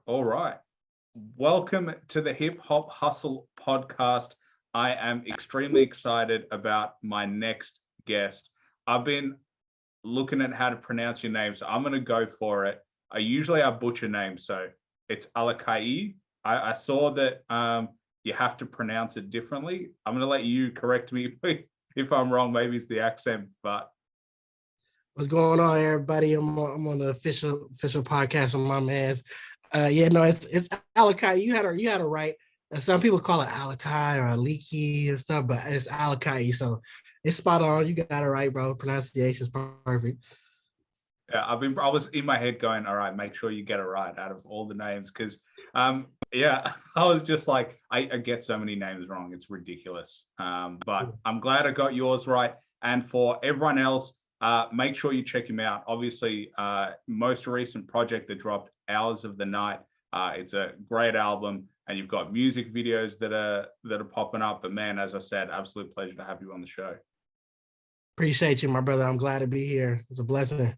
All right. Welcome to the Hip Hop Hustle podcast. I am extremely excited about my next guest. I've been looking at how to pronounce your name, so I'm going to go for it. I butcher names, so it's ALAKA'I. I saw that you have to pronounce it differently. I'm going to let you correct me if I'm wrong. Maybe it's the accent, but What's going on, everybody? I'm on the official podcast with my man's. It's Alakai. You had it right. And some people call it Alakai or Aliki and stuff, but it's Alakai. So it's spot on. You got it right, bro. Pronunciation's perfect. yeah, I was in my head going, all right, make sure you get it right out of all the names. Cause yeah, I was just like, I get so many names wrong. It's ridiculous. But I'm glad I got yours right. And for everyone else, make sure you check him out. Obviously, most recent project that dropped, Hours of the Night. It's a great album, and you've got music videos that are popping up. But man, as I said, absolute pleasure to have you on the show. Appreciate you, my brother. I'm glad to be here. It's a blessing.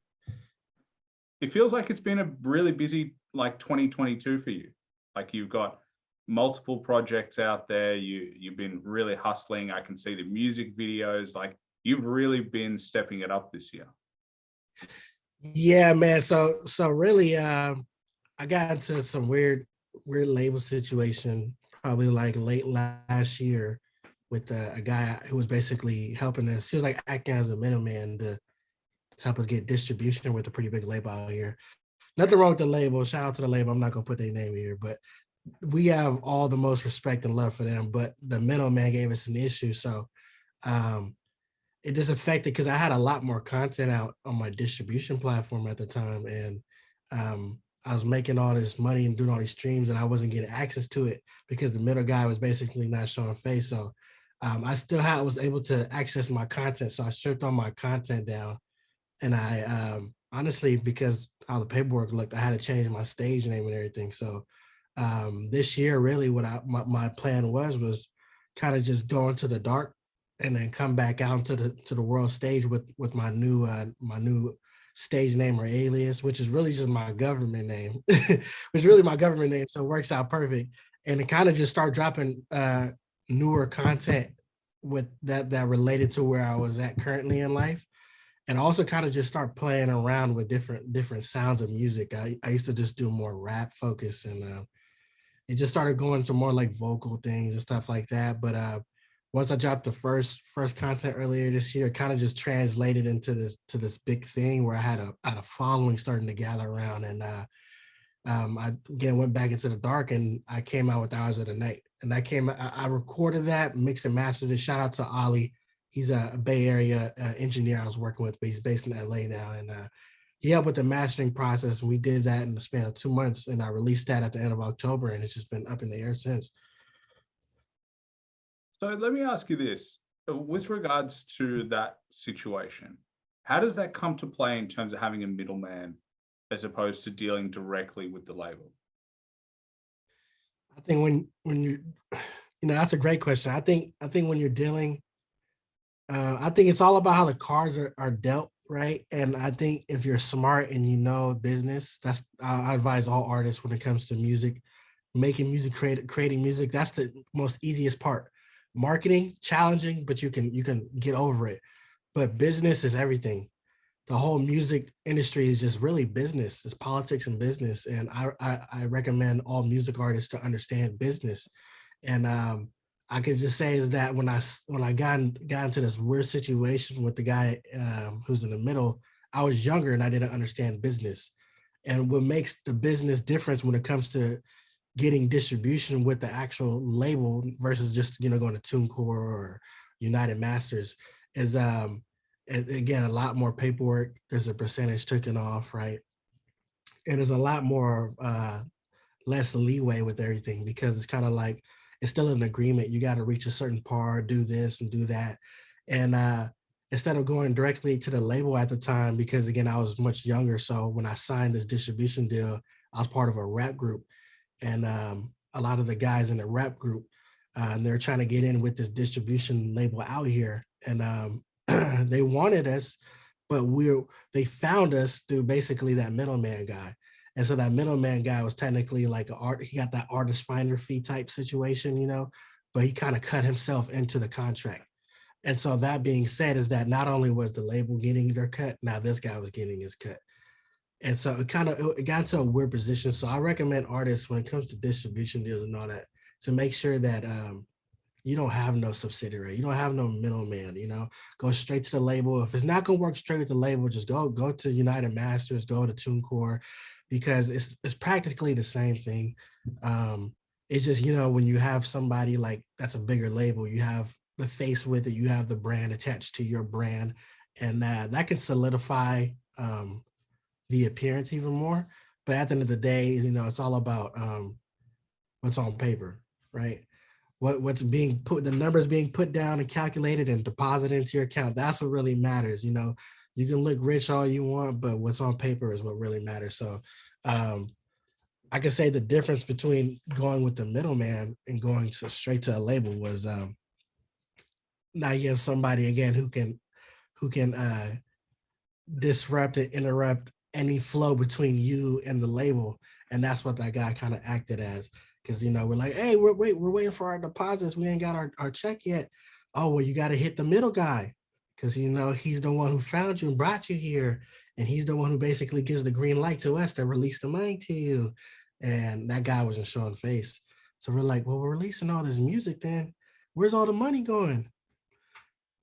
It feels like it's been a really busy 2022 for you. Like you've got multiple projects out there. You've been really hustling. I can see the music videos. Like you've really been stepping it up this year. Yeah, man. So really, I got into some weird label situation probably like late last year with a guy who was basically helping us. He was like acting as a middleman to help us get distribution with a pretty big label out here. Nothing wrong with the label. Shout out to the label. I'm not gonna put their name here, but we have all the most respect and love for them. But the middleman gave us an issue, so it just affected because I had a lot more content out on my distribution platform at the time, and I was making all this money and doing all these streams, and I wasn't getting access to it because the middle guy was basically not showing face. So I still was able to access my content, so I stripped all my content down, and I honestly, because how the paperwork looked, I had to change my stage name and everything. So this year, really, what my plan was kind of just go into the dark and then come back out to the world stage with my new stage name or alias, which is really just my government name, which is really my government name. So it works out perfect. And it kind of just start dropping newer content with that related to where I was at currently in life. And also kind of just start playing around with different sounds of music. I used to just do more rap focus, and it just started going to more like vocal things and stuff like that. But once I dropped the first content earlier this year, it kind of just translated into this big thing where I had a following starting to gather around, and I again went back into the dark, and I came out with Hours of the Night, and I recorded that, mixed and mastered it. Shout out to Ali. He's a Bay Area engineer I was working with, but he's based in LA now, and he helped with the mastering process. And we did that in the span of 2 months, and I released that at the end of October, and it's just been up in the air since. So let me ask you this, with regards to that situation, how does that come to play in terms of having a middleman as opposed to dealing directly with the label? I think when you that's a great question. I think when you're dealing, I think it's all about how the cards are dealt, right? And I think if you're smart and you know business, I advise all artists when it comes to music, making music, creating music. That's the most easiest part. Marketing, challenging, but you can get over it. But business is everything. The whole music industry is just really business. It's politics and business. And I recommend all music artists to understand business. And I could just say is that when I got into this weird situation with the guy who's in the middle, I was younger and I didn't understand business. And what makes the business difference when it comes to getting distribution with the actual label versus just going to TuneCore or United Masters is again a lot more paperwork. There's a percentage taken off, right? And there's a lot more less leeway with everything because it's kind of like it's still an agreement. You got to reach a certain par, do this and do that. And instead of going directly to the label at the time, because again, I was much younger. So when I signed this distribution deal, I was part of a rap group. And a lot of the guys in the rap group, and they're trying to get in with this distribution label out here. And they wanted us, but they found us through basically that middleman guy. And so that middleman guy was technically like he got that artist finder fee type situation, but he kind of cut himself into the contract. And so that being said, is that not only was the label getting their cut, now this guy was getting his cut. And so it got into a weird position. So I recommend artists when it comes to distribution deals and all that to make sure that you don't have no subsidiary, you don't have no middleman, go straight to the label. If it's not gonna work straight with the label, just go to United Masters, go to TuneCore, because it's practically the same thing. It's just, when you have somebody like that's a bigger label, you have the face with it, you have the brand attached to your brand, and that can solidify the appearance even more. But at the end of the day, it's all about what's on paper, right? What's being put, the numbers being put down and calculated and deposited into your account. That's what really matters. You can look rich all you want, but what's on paper is what really matters. So I can say the difference between going with the middleman and going straight to a label was now you have somebody again who can disrupt and interrupt any flow between you and the label. And that's what that guy kind of acted as. Because, we're like, hey, we're waiting for our deposits. We ain't got our check yet. Oh, well, you got to hit the middle guy. Because, he's the one who found you and brought you here. And he's the one who basically gives the green light to us to release the money to you. And that guy wasn't showing face. So we're like, well, we're releasing all this music then. Where's all the money going?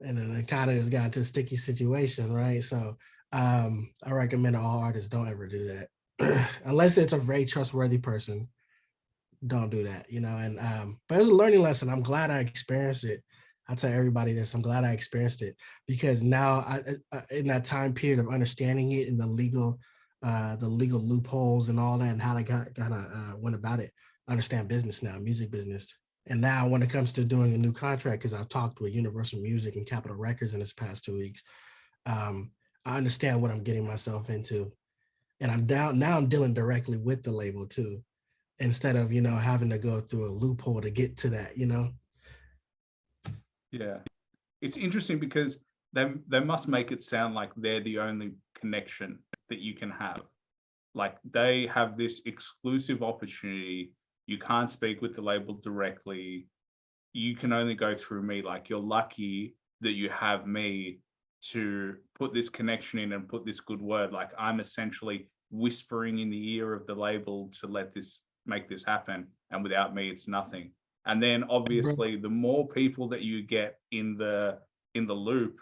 And then it kind of has gotten to a sticky situation, right? So I recommend all artists don't ever do that. Unless it's a very trustworthy person, don't do that, and but it's a learning lesson. I'm glad I experienced it. I tell everybody this, I'm glad I experienced it, because now I in that time period of understanding it in the legal loopholes and all that, and how they went about it, I understand business now, music business. And now when it comes to doing a new contract, because I've talked with Universal Music and Capitol Records in this past 2 weeks, I understand what I'm getting myself into. And I'm dealing directly with the label too, instead of, having to go through a loophole to get to that, Yeah. It's interesting because they must make it sound like they're the only connection that you can have. Like they have this exclusive opportunity. You can't speak with the label directly. You can only go through me. Like you're lucky that you have me to put this connection in and put this good word. Like I'm essentially whispering in the ear of the label to make this happen. And without me, it's nothing. And then obviously the more people that you get in the loop,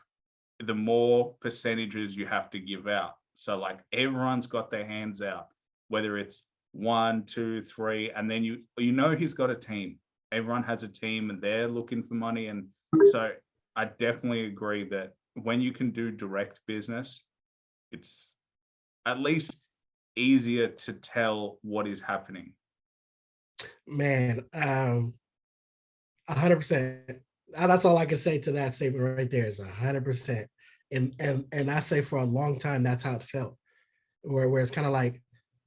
the more percentages you have to give out. So like everyone's got their hands out, whether it's 1, 2, 3, and then he's got a team. Everyone has a team and they're looking for money. And so I definitely agree that when you can do direct business, it's at least easier to tell what is happening. Man, 100%. That's all I can say to that statement right there is 100%. And I say for a long time, that's how it felt, where it's kind of like,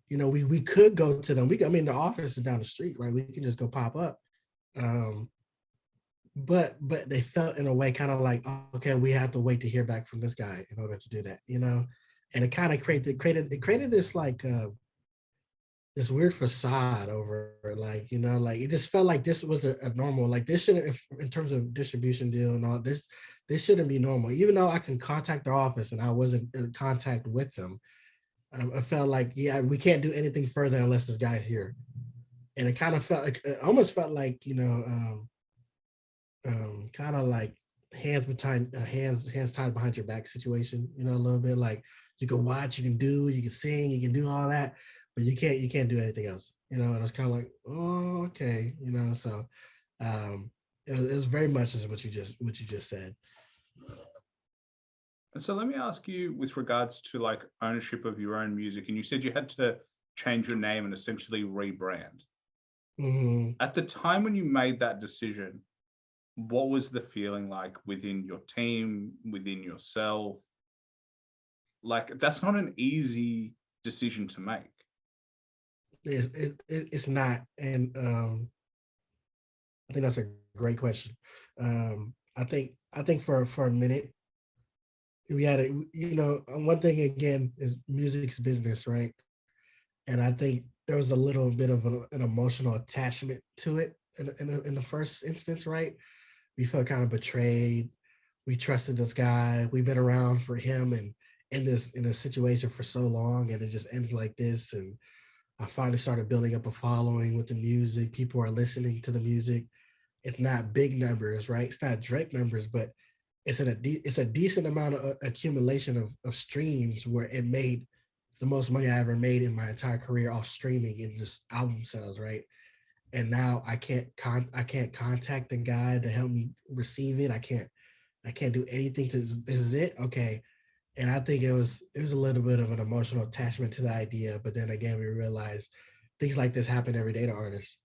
we could go to them. The office is down the street, right? We can just go pop up. But they felt in a way kind of like, okay, we have to wait to hear back from this guy in order to do that, and it kind of created this like this weird facade over, like, like it just felt like this was a normal, like this shouldn't, in terms of distribution deal and all this shouldn't be normal. Even though I can contact their office and I wasn't in contact with them, I felt like, yeah, we can't do anything further unless this guy's here. And it kind of felt like, it almost felt like, kind of like hands tied behind your back situation, a little bit like you can watch, you can do, you can sing, you can do all that, but you can't do anything else, and it's kind of like, oh, okay, so it was very much as what you just said. And so let me ask you with regards to like ownership of your own music, and you said you had to change your name and essentially rebrand. Mm-hmm. At the time when you made that decision, what was the feeling like within your team, within yourself? Like that's not an easy decision to make. It's not, and I think that's a great question. I think for a minute we had one thing again is music's business, right? And I think there was a little bit of an emotional attachment to it in the first instance, right? We felt kind of betrayed. We trusted this guy. We've been around for him and in this situation for so long, and it just ends like this. And I finally started building up a following with the music. People are listening to the music. It's not big numbers, right? It's not Drake numbers, but it's a decent amount of accumulation of streams where it made the most money I ever made in my entire career off streaming and just album sales, right? And now I can't contact the guy to help me receive it. I can't do anything to this is it. Okay. And I think it was a little bit of an emotional attachment to the idea. But then again, we realized things like this happen every day to artists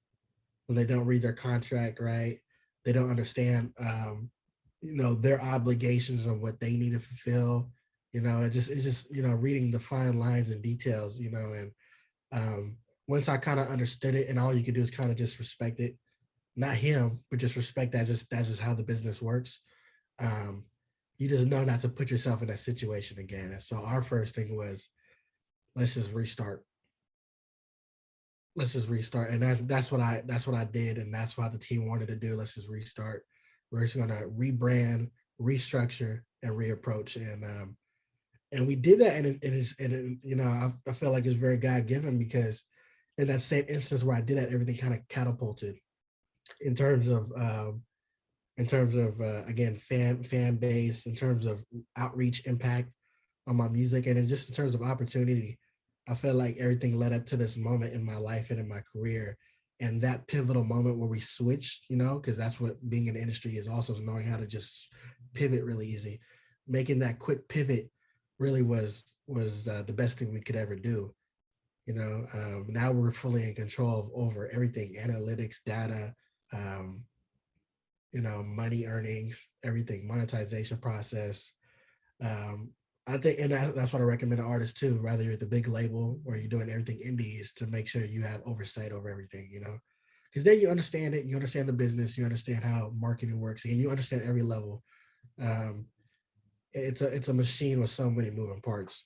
when they don't read their contract right. They don't understand their obligations and what they need to fulfill. It's just reading the fine lines and details, and once I kind of understood it, and all you can do is kind of just respect it, not him, but just respect that's just how the business works. Um, you just know not to put yourself in that situation again. And so our first thing was, let's just restart. Let's just restart. And that's what I did, and that's what the team wanted to do. Let's just restart. We're just gonna rebrand, restructure, and reapproach. And we did that, I feel like it's very God given because in that same instance where I did that, everything kind of catapulted in terms of again fan base, in terms of outreach impact on my music, and just in terms of opportunity. I feel like everything led up to this moment in my life and in my career, and that pivotal moment where we switched, because that's what being in the industry is, also knowing how to just pivot really easy. Making that quick pivot really was the best thing we could ever do. Now we're fully in control of over everything: analytics, data, um, money earnings, everything, monetization process. Um, I think, and that's what I recommend to artists too, rather you're at the big label or you're doing everything indie, is to make sure you have oversight over everything, because then you understand it, you understand the business, you understand how marketing works, and you understand every level. Um, it's a machine with so many moving parts.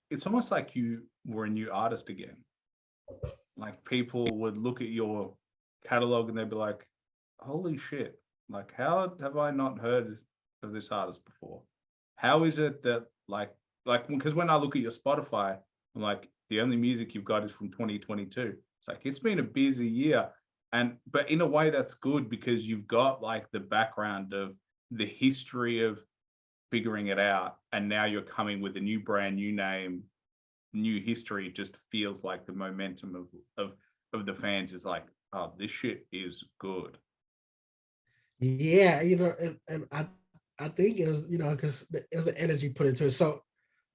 It's almost like you were a new artist again. Like people would look at your catalog and they'd be like, holy shit, like how have I not heard of this artist before? How is it that like because when I look at your Spotify, I'm like, the only music you've got is from 2022. It's like it's been a busy year. But in a way that's good because you've got like the background of the history of figuring it out, and now you're coming with a new brand, new name, new history. It just feels like the momentum of the fans is like, oh, this shit is good. Yeah, and I think it was, because there's an energy put into it. So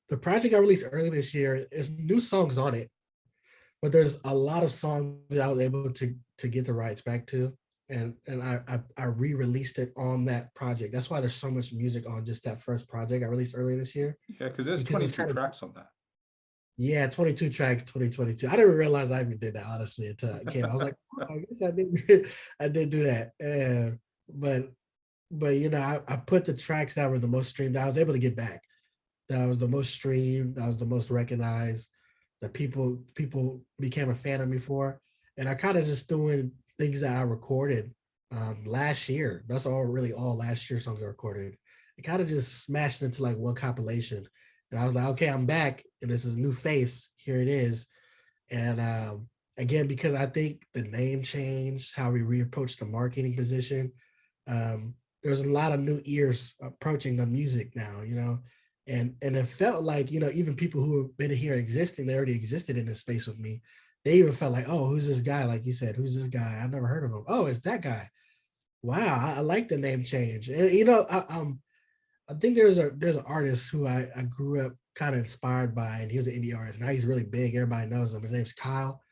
the project I released early this year is new songs on it, but there's a lot of songs that I was able to get the rights back to, and I re-released it on that project. That's why there's so much music on just that first project I released earlier this year. Yeah, because there's 22 tracks on that. Yeah, 22 tracks, 2022. I didn't realize I even did that, honestly, until it came. I was like, oh, I guess I did I did do that. But I put the tracks that were the most streamed. I was able to get back. That was the most streamed. That was the most recognized. That people became a fan of me for. And I kind of just doing things that I recorded last year. That's all last year songs I recorded. It kind of just smashed into like one compilation. And I was like, okay, I'm back, and this is a new face. Here it is. And again, because I think the name changed, how we reapproached the marketing position. There's a lot of new ears approaching the music now, and it felt like, even people who have been here existing, they already existed in this space with me. They even felt like, oh, who's this guy? Like you said, who's this guy? I've never heard of him. Oh, it's that guy. Wow, I like the name change. And I think there's an artist who I grew up kind of inspired by, and he was an indie artist. Now he's really big. Everybody knows him. His name's Kyle.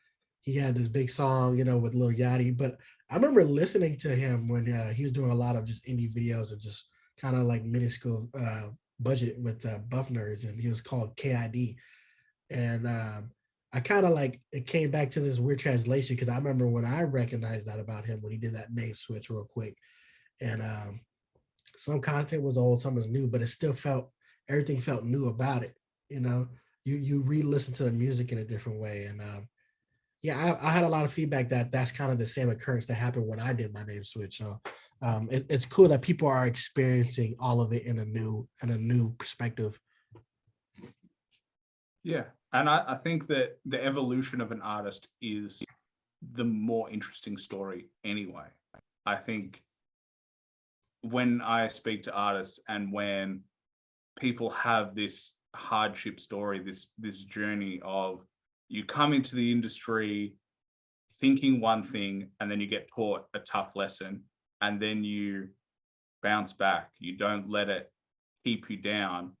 He had this big song, with Lil Yachty. But I remember listening to him when he was doing a lot of just indie videos and just kind of like minuscule budget with Buff Nerds, and he was called KID. And I kind of like, it came back to this weird translation because I remember when I recognized that about him when he did that name switch real quick. And some content was old, some was new, but it still everything felt new about it. You you re-listen to the music in a different way. And yeah, I had a lot of feedback that that's kind of the same occurrence that happened when I did my name switch. So it's cool that people are experiencing all of it in a new perspective. Yeah. And I think that the evolution of an artist is the more interesting story anyway. I think when I speak to artists and when people have this hardship story, this journey of you come into the industry thinking one thing and then you get taught a tough lesson and then you bounce back. You don't let it keep you down.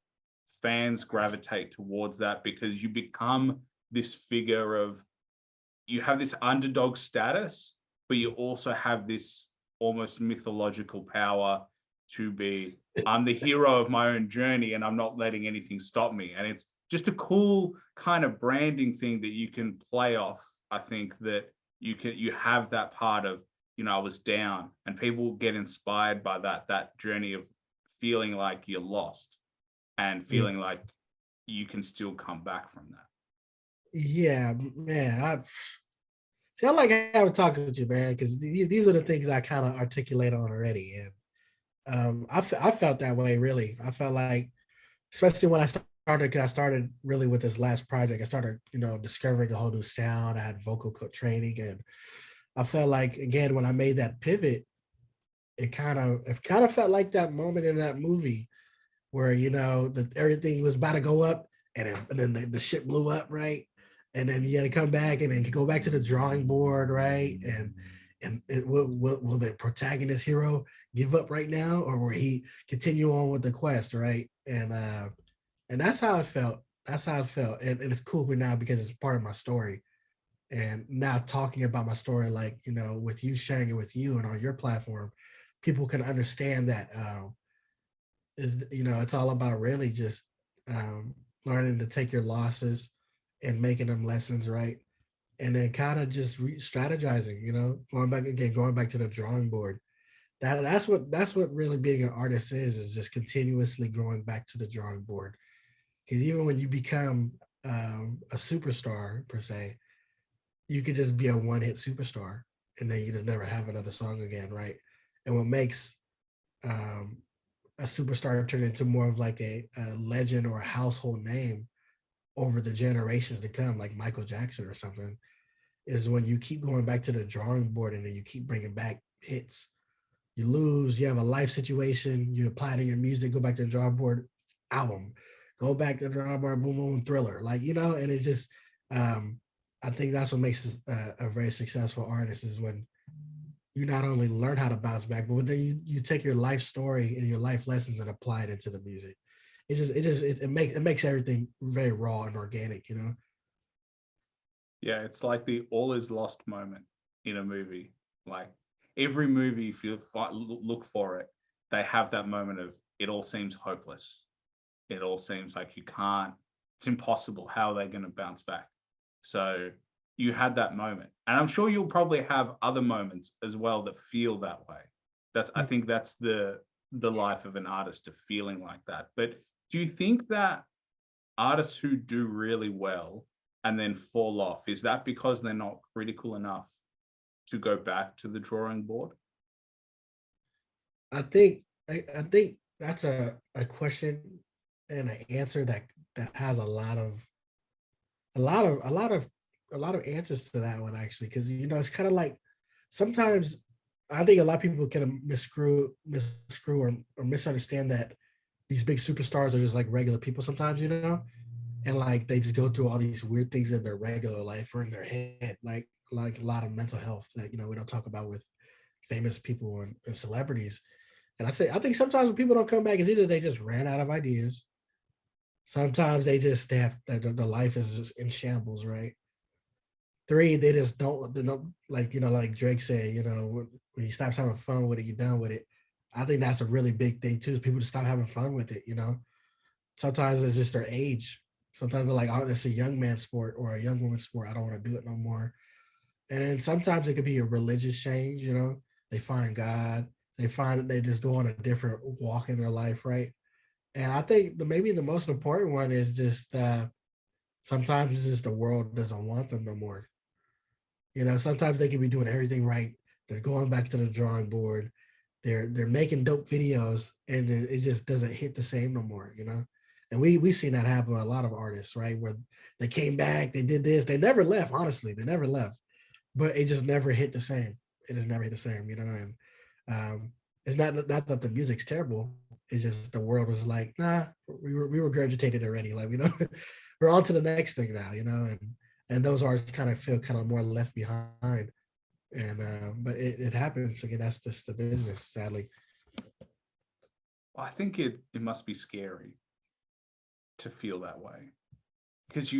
Fans gravitate towards that because you become this figure of, you have this underdog status, but you also have this almost mythological power to be, I'm the hero of my own journey and I'm not letting anything stop me. And it's just a cool kind of branding thing that you can play off. I think that you have that part of, I was down, and people get inspired by that journey of feeling like you're lost and feeling like you can still come back from that. Yeah, man. I like having talks with you, man, because these are the things I kind of articulate on already. And I felt that way, really. I felt like, especially when I started, because I started really with this last project, I started, discovering a whole new sound. I had vocal training, and I felt like, again, when I made that pivot, it kind of felt like that moment in that movie where, that everything was about to go up, and then the ship blew up, right? And then you had to come back and then go back to the drawing board, right? And will the protagonist hero give up right now, or will he continue on with the quest, right? And that's how it felt. That's how it felt. And it's cool now because it's part of my story. And now talking about my story, like, with you sharing it with you and on your platform, people can understand that it's all about really just learning to take your losses and making them lessons, right? And then kind of just strategizing, going back to the drawing board. That's what really being an artist is just continuously going back to the drawing board. Because even when you become a superstar per se, you could just be a one-hit superstar and then you just never have another song again, right? And what makes um, a superstar turn into more of like a legend or a household name over the generations to come, like Michael Jackson or something, is when you keep going back to the drawing board and then you keep bringing back hits. You lose, you have a life situation, you apply to your music, go back to the drawing board, album, go back to the drawing board, boom, boom, thriller. Like, and it's just, I think that's what makes a very successful artist is when you not only learn how to bounce back, but then you take your life story and your life lessons and apply it into the music. It makes everything very raw and organic, Yeah, it's like the all is lost moment in a movie. Like every movie, if you look for it, they have that moment of it all seems hopeless. It all seems like you can't, it's impossible. How are they going to bounce back? So you had that moment. And I'm sure you'll probably have other moments as well that feel that way. I think that's the life of an artist, of feeling like that. But do you think that artists who do really well and then fall off, is that because they're not critical enough to go back to the drawing board? I think that's a question and an answer that has a lot of a lot of a lot of answers to that one, actually, because it's kind of like sometimes I think a lot of people can miscrew or misunderstand that these big superstars are just like regular people sometimes, and like they just go through all these weird things in their regular life or in their head, like a lot of mental health that we don't talk about with famous people and celebrities. And I think sometimes when people don't come back, it's either they just ran out of ideas. Sometimes they have the life is just in shambles, right? Three, they don't like Drake said, when he stops having fun with it, you're done with it. I think that's a really big thing too, is people just stop having fun with it, Sometimes it's just their age. Sometimes they're like, oh, it's a young man sport or a young woman sport. I don't want to do it no more. And then sometimes it could be a religious change, They find God. They find that they just go on a different walk in their life, right? And I think maybe the most important one is just Sometimes it's just the world doesn't want them no more. You know, sometimes they can be doing everything right. They're going back to the drawing board. They're making dope videos, and it just doesn't hit the same no more. You know, and we seen that happen with a lot of artists, right? Where they came back, they did this, they never left. Honestly, they never left, but it just never hit the same. It just never hit the same. You know, and it's not that the music's terrible. It's just the world was like, nah, we regurgitated already. Like, you know, we're on to the next thing now. You know, and those artists kind of feel kind of more left behind. And but it happens again. That's just the business, sadly. I think it must be scary to feel that way, because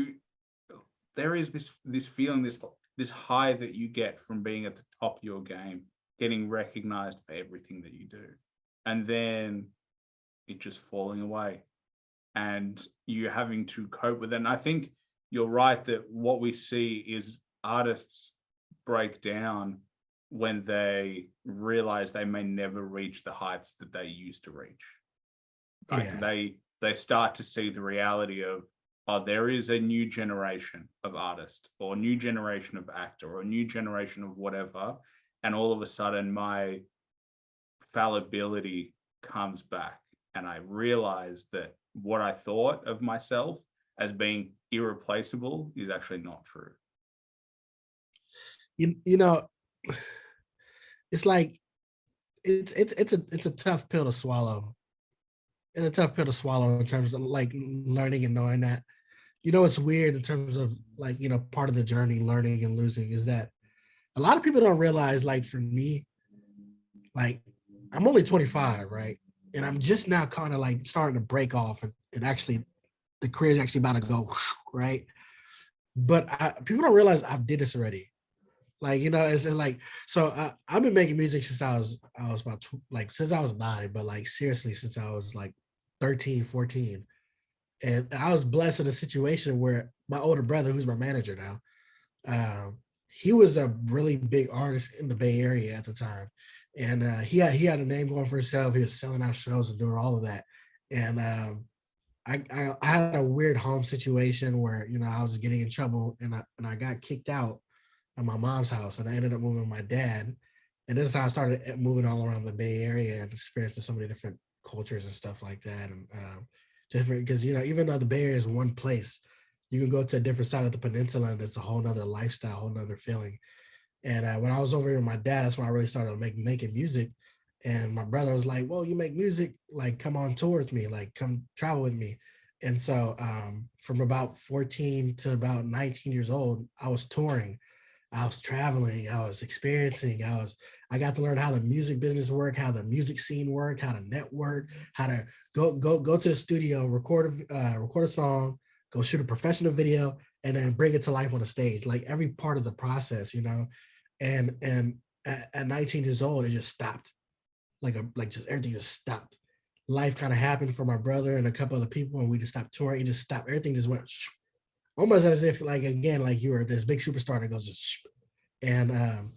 there is this feeling, this high that you get from being at the top of your game, getting recognized for everything that you do, and then it just falling away, and you having to cope with it. And I think you're right that what we see is artists break down when they realize they may never reach the heights that they used to reach. Like Yeah, they start to see the reality of, oh, there is a new generation of artist, or a new generation of actor, or a new generation of whatever, and all of a sudden my fallibility comes back, and I realize that what I thought of myself as being irreplaceable is actually not true. you know, it's like it's a tough pill to swallow. It's a tough pill to swallow in terms of like learning and knowing that. You know, it's weird in terms of like, you know, part of the journey, learning and losing, is that a lot of people don't realize, like for me, like I'm only 25, right? And I'm just now kind of like starting to break off, and actually the career's actually about to go, right? But people don't realize I did this already. Like, you know, it's like, so I've been making music since I was about like since I was 9, but like seriously since I was like 13, 14. And I was blessed in a situation where my older brother, who's my manager now, he was a really big artist in the Bay Area at the time, and he had a name going for himself. He was selling out shows and doing all of that, and I had a weird home situation where, you know, I was getting in trouble, and I got kicked out of my mom's house, and I ended up moving with my dad, and this is how I started moving all around the Bay Area and experiencing so many different cultures and stuff like that, and different, because, you know, even though the Bay Area is one place, you can go to a different side of the peninsula and it's a whole nother lifestyle, whole nother feeling. And when I was over here with my dad, that's when I really started making music. And my brother was like, "Well, you make music, like come on tour with me, like come travel with me." And so from about 14 to about 19 years old, I was touring, I was traveling, I was experiencing, I got to learn how the music business worked, how the music scene worked, how to network, how to go to the studio, record a song, go shoot a professional video, and then bring it to life on the stage. Like every part of the process, you know. And at 19 years old, it just stopped. Like just everything just stopped. Life kind of happened for my brother and a couple other people, and we just stopped touring. It just stopped. Everything just went almost as if, like, again, like you were this big superstar that goes. And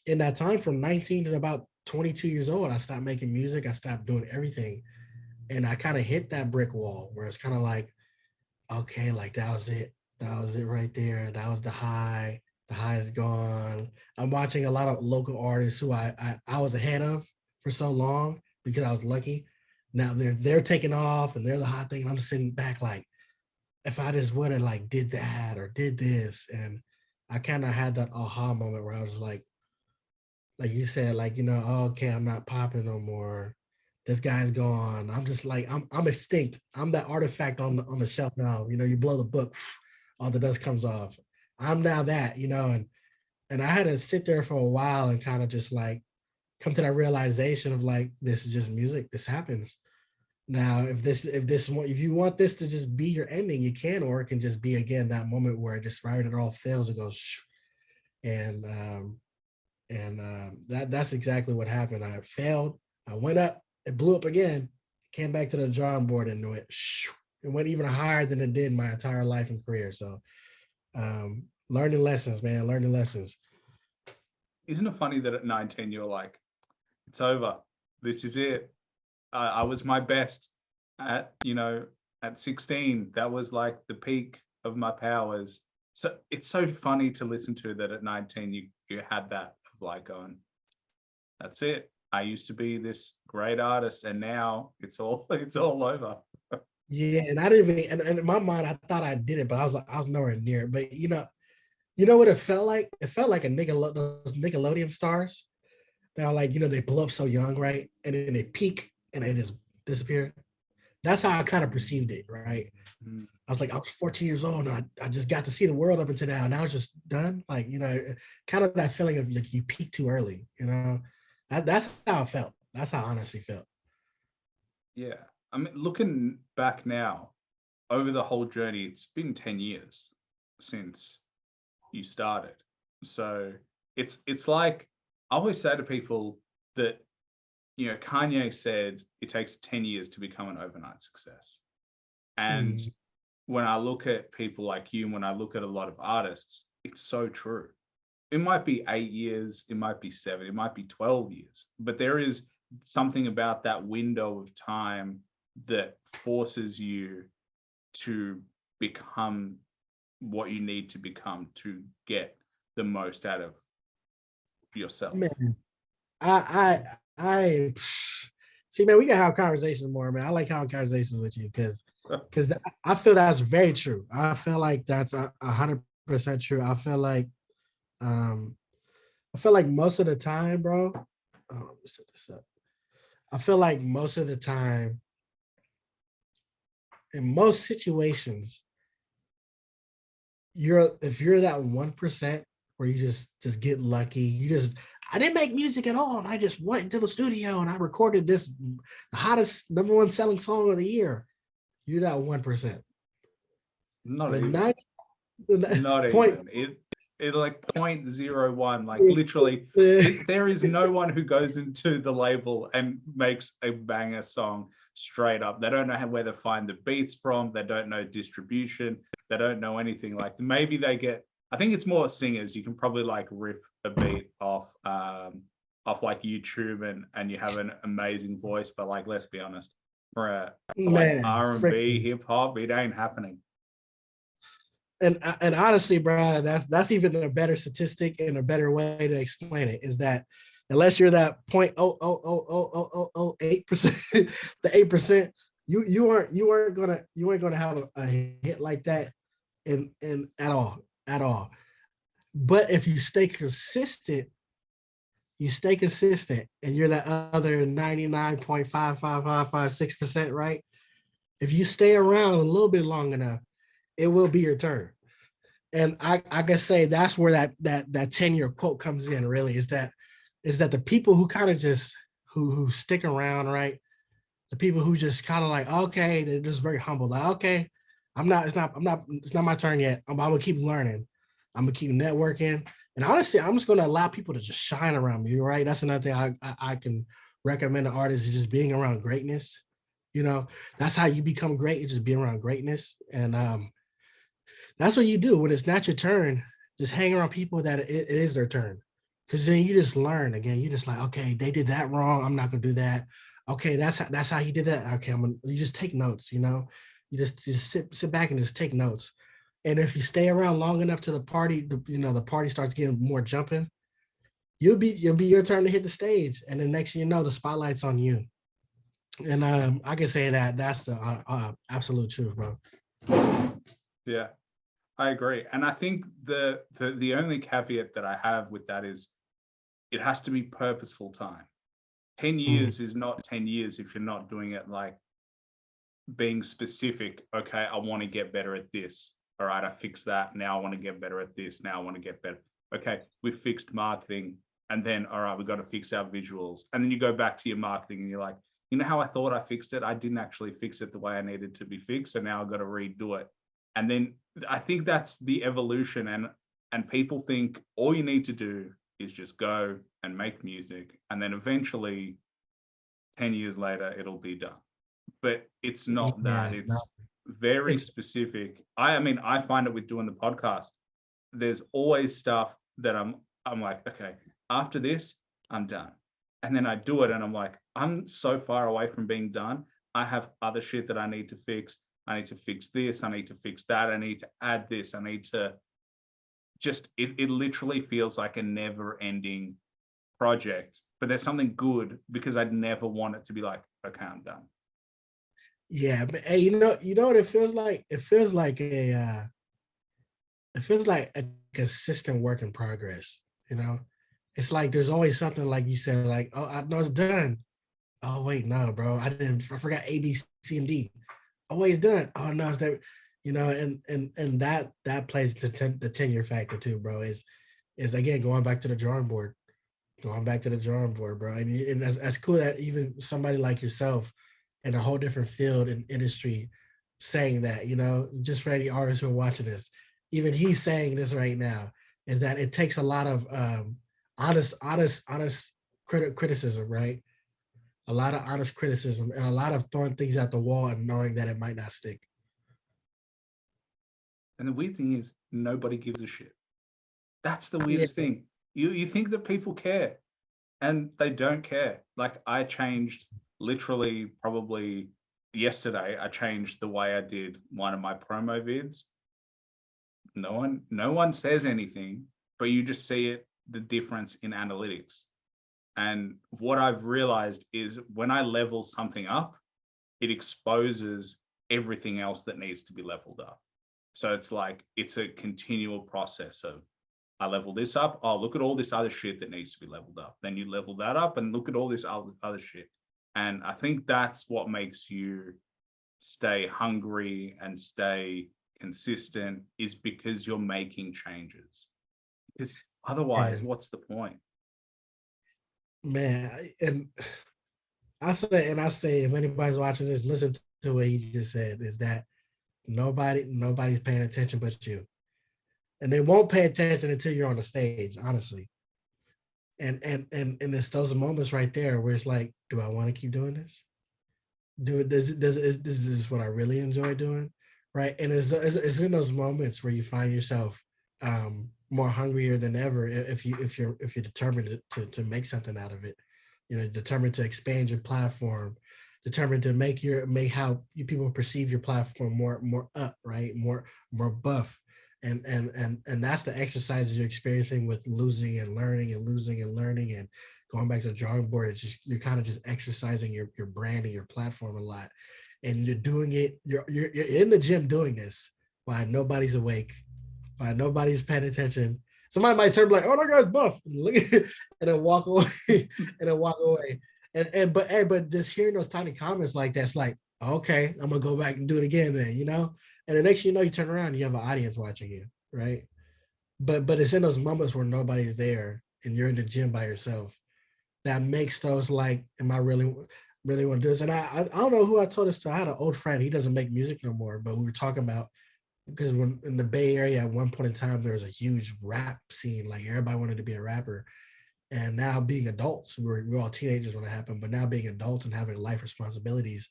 in that time from 19 to about 22 years old, I stopped making music. I stopped doing everything, and I kind of hit that brick wall where it's kind of like, okay, like that was it. That was it right there. That was the high. The high is gone. I'm watching a lot of local artists who I was ahead of for so long because I was lucky. Now they're taking off and they're the hot thing. And I'm just sitting back like, if I just would have like did that or did this. And I kind of had that aha moment where I was like you said, like, you know, oh, okay, I'm not popping no more. This guy's gone. I'm just like, I'm extinct. I'm that artifact on the shelf now. You know, you blow the book, all the dust comes off. I'm now that, you know, and I had to sit there for a while and kind of just like come to that realization of like, this is just music. This happens. Now, if you want this to just be your ending, you can, or it can just be again that moment where it just right it all fails. It goes, shh, and that's exactly what happened. I failed. I went up. It blew up again. Came back to the drawing board and went, shh, it went even higher than it did my entire life and career. So, learning lessons, man, learning lessons. Isn't it funny that at 19 you're like, it's over. This is it. I was my best at, you know, at 16. That was like the peak. of my powers. So it's so funny to listen to that at 19 you had that of like going, that's it. I used to be this great artist, and now it's all over. Yeah, and I didn't even, and in my mind, I thought I did it, but I was nowhere near it. But you know what it felt like? It felt like those Nickelodeon stars. They're like, they blow up so young, right? And then they peak and they just disappear. That's how I kind of perceived it, right? Mm. I was like, I was 14 years old and I just got to see the world up until now. Now it's just done. Like, kind of that feeling of like you peak too early, That's how I felt. That's how I honestly felt. Yeah. I mean, looking back now over the whole journey, it's been 10 years since you started. So it's like I always say to people that, Kanye said it takes 10 years to become an overnight success. And when I look at people like you, and when I look at a lot of artists, it's so true. It might be 8 years, it might be 7, it might be 12 years, but there is something about that window of time that forces you to become what you need to become to get the most out of yourself. Man, I see, man, we can have conversations more, man. I like having conversations with you because I feel that's very true. I feel like that's 100% true. I feel like most of the time, bro. Let me set this up. I feel like most of the time, in most situations, if you're that 1% where you just get lucky, I didn't make music at all, and I just went into the studio and I recorded the hottest #1 selling song of the year. You're that 1%. Not But even. 90, Not point, even. It like 0.01, like literally there is no one who goes into the label and makes a banger song straight up. They don't know where to find the beats from. They don't know distribution. They don't know anything. Like maybe they get, I think it's more singers. You can probably like rip a beat off like YouTube and you have an amazing voice. But like, let's be honest, for like R&B, hip hop, it ain't happening. And honestly, bro, that's even a better statistic and a better way to explain it is that unless you're that 0.00008%, the 8%, you aren't gonna have a hit like that in at all. But if you stay consistent, and you're that other 99.55556%, right? If you stay around a little bit long enough, it will be your turn. And I can say that's where that 10-year quote comes in, really, is that the people who kind of just who stick around, right? The people who just kind of like, okay, they're just very humble, like, okay, it's not my turn yet. I'm gonna keep learning. I'm gonna keep networking. And honestly, I'm just gonna allow people to just shine around me, right? That's another thing I can recommend to artists is just being around greatness. That's how you become great. You just be around greatness. And that's what you do when it's not your turn. Just hang around people that it is their turn, because then you just learn again. You just like, okay, they did that wrong. I'm not gonna do that. Okay, that's how he did that. Okay, you just take notes. You just sit back and just take notes. And if you stay around long enough to the party, the party starts getting more jumping. You'll be your turn to hit the stage, and the next thing you know, the spotlight's on you. And I can say that's the absolute truth, bro. Yeah. I agree. And I think the only caveat that I have with that is it has to be purposeful time. 10 years is not 10 years if you're not doing it like being specific. Okay, I want to get better at this. All right, I fixed that. Now I want to get better at this. Now I want to get better. Okay, we fixed marketing. And then, all right, we've got to fix our visuals. And then you go back to your marketing and you're like, you know how I thought I fixed it? I didn't actually fix it the way I needed to be fixed. So now I've got to redo it. And then I think that's the evolution. And people think all you need to do is just go and make music. And then eventually 10 years later, it'll be done. But it's not that. It's very specific. I mean, I find it with doing the podcast. There's always stuff that I'm like, okay, after this, I'm done. And then I do it and I'm like, I'm so far away from being done. I have other shit that I need to fix. I need to fix this, I need to fix that, I need to add this, I need to just, it literally feels like a never ending project, but there's something good because I'd never want it to be like, okay, I'm done. Yeah, but hey, you know what it feels like? It feels like a consistent work in progress, you know? It's like there's always something like you said, like, oh, I know it's done. Oh, wait, no, bro. I forgot A, B, C, and D. Oh, wait, it's done. Oh no, it's that, and that plays the tenure factor too, bro. Is again going back to the drawing board. Going back to the drawing board, bro. And that's cool that even somebody like yourself in a whole different field and industry saying that, just for any artists who are watching this, even he's saying this right now, is that it takes a lot of honest criticism, right? A lot of honest criticism and a lot of throwing things at the wall and knowing that it might not stick. And the weird thing is, nobody gives a shit. That's the Yeah. weirdest thing. You think that people care, and they don't care. Like, I changed literally probably yesterday, I changed the way I did one of my promo vids. No one says anything, but you just see it, the difference in analytics. And what I've realized is when I level something up, it exposes everything else that needs to be leveled up. So it's like, it's a continual process of, I level this up. Oh, look at all this other shit that needs to be leveled up. Then you level that up and look at all this other shit. And I think that's what makes you stay hungry and stay consistent, is because you're making changes. Because otherwise, And what's the point? man, and I say, if anybody's watching this, listen to what he just said, is that nobody's paying attention but you. And they won't pay attention until you're on the stage, honestly. And it's those moments right there where it's like, do I want to keep doing this? This is what I really enjoy doing, right? And it's in those moments where you find yourself more hungrier than ever if you're determined to make something out of it, determined to expand your platform, determined to make how you people perceive your platform more up, right, more buff. And that's the exercises you're experiencing with losing and learning and losing and learning and going back to the drawing board. It's just, you're kind of just exercising your brand and your platform a lot, and you're doing it. You're in the gym doing this while nobody's awake, while nobody's paying attention. Somebody might turn like, "Oh, that guy's buff," and then walk away, but just hearing those tiny comments like that's like, okay, I'm gonna go. Back and do it again then. And the next you know, you turn around, you have an audience watching you, right? But it's in those moments where nobody's there and you're in the gym by yourself that makes those like, am I really want to do this? And I don't know who I told this to. I had an old friend. He doesn't make music no more, but we were talking about, because when in the Bay Area at one point in time there was a huge rap scene, like everybody wanted to be a rapper. And now being adults, we're all teenagers when it happened, but now being adults and having life responsibilities,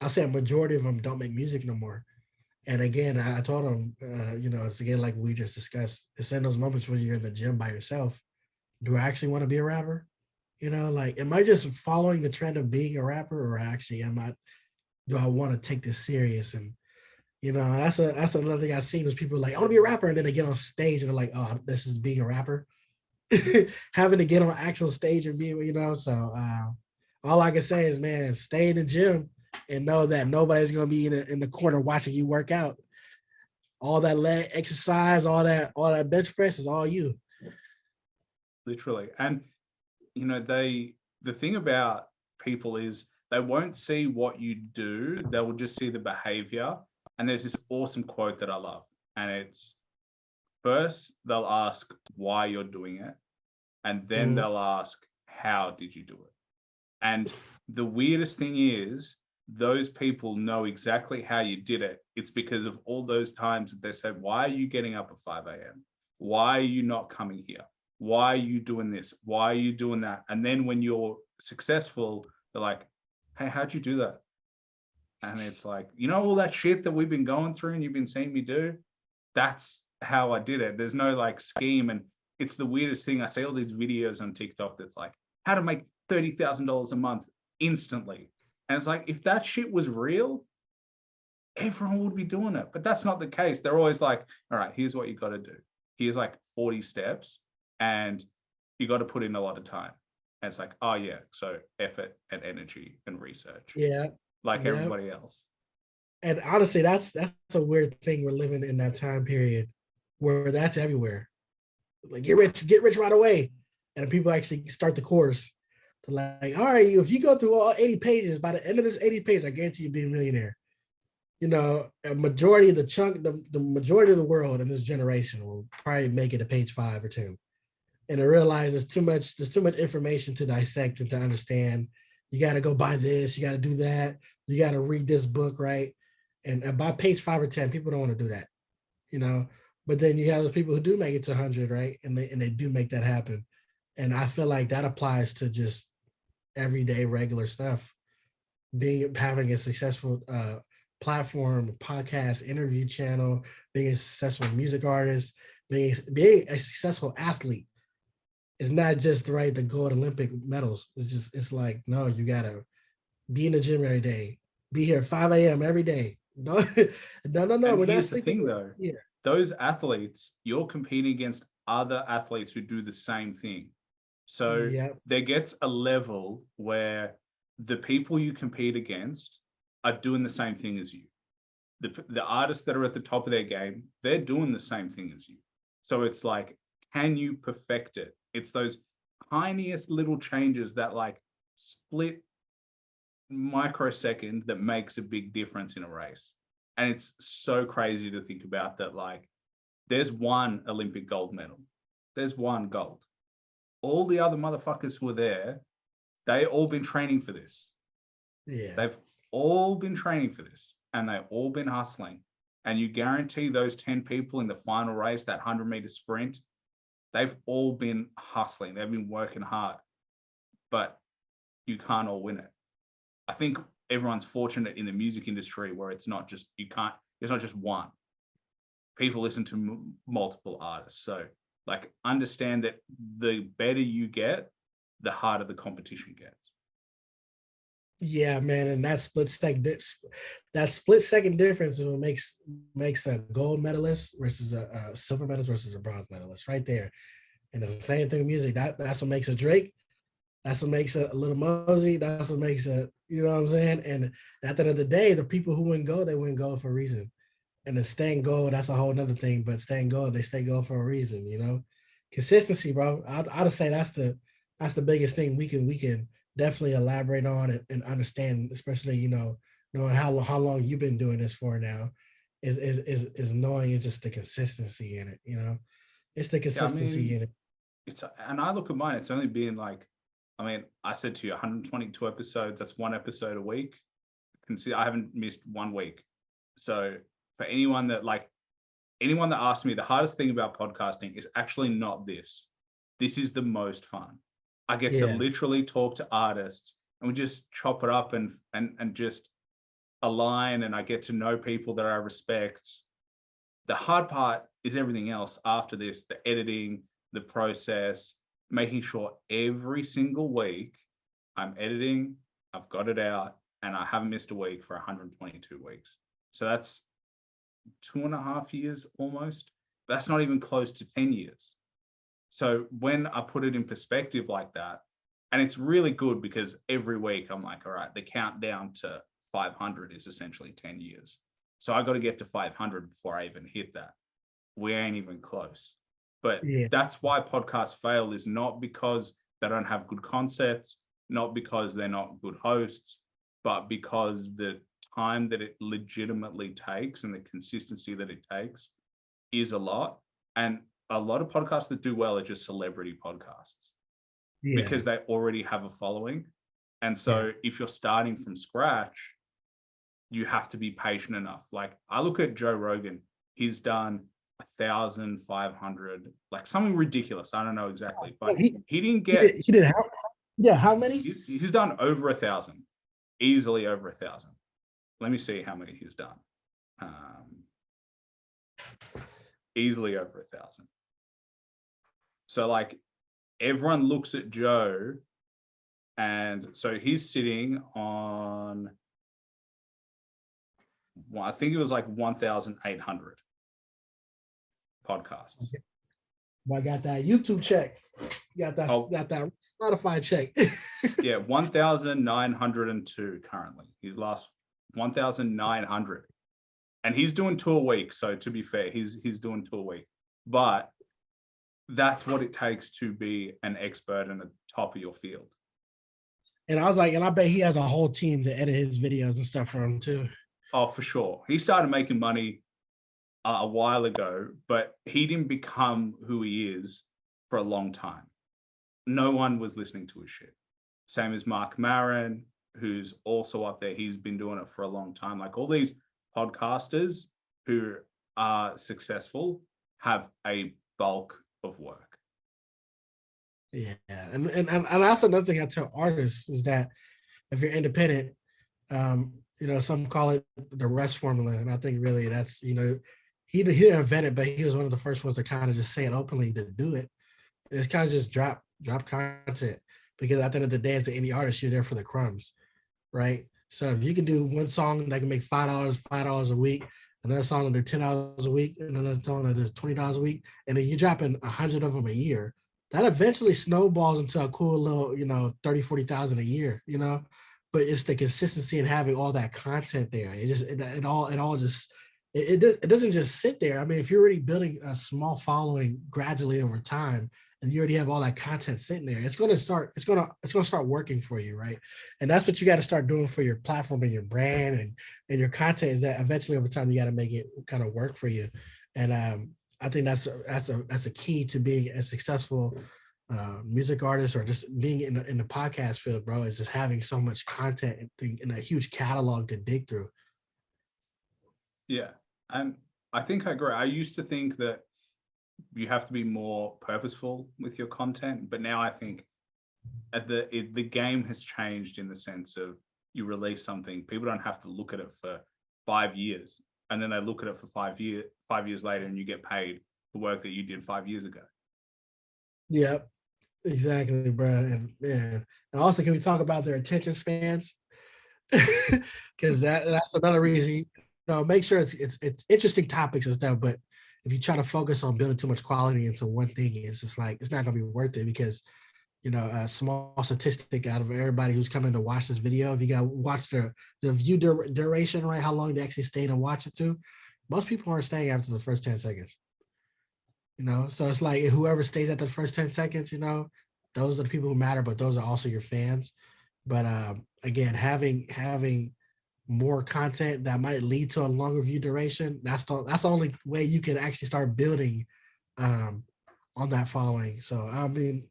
I'll say a majority of them don't make music no more. And again, I told him, it's again like we just discussed. It's in those moments when you're in the gym by yourself. Do I actually want to be a rapper? Like, am I just following the trend of being a rapper, or actually do I want to take this serious? And that's another thing I've seen is people like, I want to be a rapper, and then they get on stage and they're like, oh, this is being a rapper. Having to get on actual stage and be, so all I can say is, man, stay in the gym and know that nobody's gonna be in the corner watching you work out. All that leg exercise, all that bench press is all you. Literally. And the thing about people is they won't see what you do, they will just see the behavior. And there's this awesome quote that I love, and it's, first they'll ask why you're doing it, and then they'll ask, how did you do it? And the weirdest thing is, those people know exactly how you did it. It's because of all those times that they said, why are you getting up at 5 a.m? Why are you not coming here? Why are you doing this? Why are you doing that? And then when you're successful, they're like, hey, how'd you do that? And it's like, all that shit that we've been going through and you've been seeing me do, that's how I did it. There's no like scheme. And it's the weirdest thing. I see all these videos on TikTok that's like, how to make $30,000 a month instantly. And it's like, if that shit was real, everyone would be doing it. But that's not the case. They're always like, all right, here's what you got to do. Here's like 40 steps and you got to put in a lot of time. And it's like, oh yeah, so effort and energy and research. Yeah. Like Yeah. everybody else. And honestly, that's a weird thing. We're living in that time period where that's everywhere. Like get rich right away. And people actually start the course. To like, all right, if you go through all 80 pages, by the end of this 80 pages, I guarantee you'll be a millionaire. You know, a majority of the majority of the world in this generation will probably make it a page 5 or 10. And I realize there's too much information to dissect and to understand. You got to go buy this, you got to do that, you got to read this book, right? And by page 5 or 10, people don't want to do that, you know. But then you have those people who do make it to 100, right? And they do make that happen. And I feel like that applies to just everyday regular stuff. Having a successful platform, podcast, interview channel, being a successful music artist, being a successful athlete. It's not just right the gold Olympic medals. It's like, no, you gotta be in the gym every day. Be here at 5 a.m. every day. No, no. And We're here's not the thing though, here. those athletes, you're competing against other athletes who do the same thing. So there gets a level where the people you compete against are doing the same thing as you. The artists that are at the top of their game, they're doing the same thing as you. So it's like, can you perfect it? It's those tiniest little changes that like split microsecond that makes a big difference in a race. And it's so crazy to think about that. Like there's one Olympic gold medal. There's one gold. All the other motherfuckers who were there, they all been training for this. Yeah. They've all been training for this and they've all been hustling. And you guarantee those 10 people in the final race, that 100-meter sprint, they've all been hustling. They've been working hard, but you can't all win it. I think everyone's fortunate in the music industry where it's not just, it's not just one. People listen to multiple artists. So like understand that the better you get, the harder the competition gets. Yeah, man, and that split second difference is what makes a gold medalist versus a silver medalist versus a bronze medalist, right there. And it's the same thing with music. That's what makes a Drake. That's what makes a Little Mosey. That's what makes a, you know what I'm saying? And at the end of the day, the people who win gold, they win gold for a reason. And the staying gold, that's a whole nother thing. But staying gold, they stay gold for a reason, you know? Consistency, bro. I'd say that's the biggest thing we can definitely elaborate on and understand, especially, you know, knowing how long you've been doing this for now, is knowing it's just the consistency in it, you know? It's the consistency in it. And I look at mine, it's only been like, I mean, I said to you 122 episodes, that's one episode a week. I haven't missed 1 week. So for anyone that asks me, the hardest thing about podcasting is actually not this. This is the most fun. I get to literally talk to artists and we just chop it up and just align, and I get to know people that I respect. The hard part is everything else after this, the editing, the process, making sure every single week I'm editing, I've got it out, and I haven't missed a week for 122 weeks. So that's 2.5 years almost. That's not even close to 10 years. So when I put it in perspective like that, and it's really good because every week I'm like, all right, the countdown to 500 is essentially 10 years. So I got to get to 500 before I even hit that. We ain't even close. But that's why podcasts fail, is not because they don't have good concepts, not because they're not good hosts, but because the time that it legitimately takes and the consistency that it takes is a lot. And a lot of podcasts that do well are just celebrity podcasts because they already have a following. And so if you're starting from scratch, you have to be patient enough. Like I look at Joe Rogan, he's done 1,500, like something ridiculous. I don't know exactly, but he didn't get. He did how? Yeah, how many? He's done over 1,000, easily over 1,000. Let me see how many he's done. Easily over 1,000. So like everyone looks at Joe, and so he's sitting on well, I think it was like 1,800 podcasts. Well, I got that YouTube check. Got that Spotify check. Yeah, 1,902 currently. His last 1,900. And he's doing 2 a week. So to be fair, he's doing 2 a week. But that's what it takes to be an expert and the top of your field. And I was like, and I bet he has a whole team to edit his videos and stuff for him too. Oh, for sure. He started making money a while ago, but he didn't become who he is for a long time. No one was listening to his shit. Same as Mark Maron, who's also up there. He's been doing it for a long time. Like all these podcasters who are successful have a bulk of work. Yeah, and that's another thing I tell artists is that if you're independent, you know, some call it the rest formula, and I think really that's, you know, he didn't invent it, but he was one of the first ones to kind of just say it openly to do it. And it's kind of just drop content, because at the end of the day, as the indie artist, you're there for the crumbs, right? So if you can do one song that can make $5 a week, another song that do $10 a week, and another song that does $20 a week, and then you're dropping 100 of them a year, that eventually snowballs into a cool little, you know, 30, 40,000 a year, you know. But it's the consistency and having all that content there. It just it all just it doesn't just sit there. I mean, if you're already building a small following gradually over time, and you already have all that content sitting there, it's gonna start working for you, right? And that's what you got to start doing for your platform and your brand and your content, is that eventually over time you got to make it kind of work for you. And I think that's a key to being a successful music artist, or just being in the podcast field, bro, is just having so much content and a huge catalog to dig through. Yeah, and I think I agree. I used to think that you have to be more purposeful with your content, but now I think the game has changed in the sense of you release something, people don't have to look at it for 5 years, and then they look at it for 5 years later, and you get paid the work that you did 5 years ago. Yep, exactly, bro. And also, can we talk about their attention spans? Because that's another reason. You know, make sure it's interesting topics and stuff, but if you try to focus on building too much quality into one thing, it's just like it's not gonna be worth it, because, you know, a small statistic out of everybody who's coming to watch this video, if you got watch the view duration, right, how long they actually stayed and watch it to, most people aren't staying after the first 10 seconds. You know, so it's like whoever stays at the first 10 seconds, you know, those are the people who matter, but those are also your fans. But again, having more content that might lead to a longer view duration, that's the only way you can actually start building on that following. So I mean,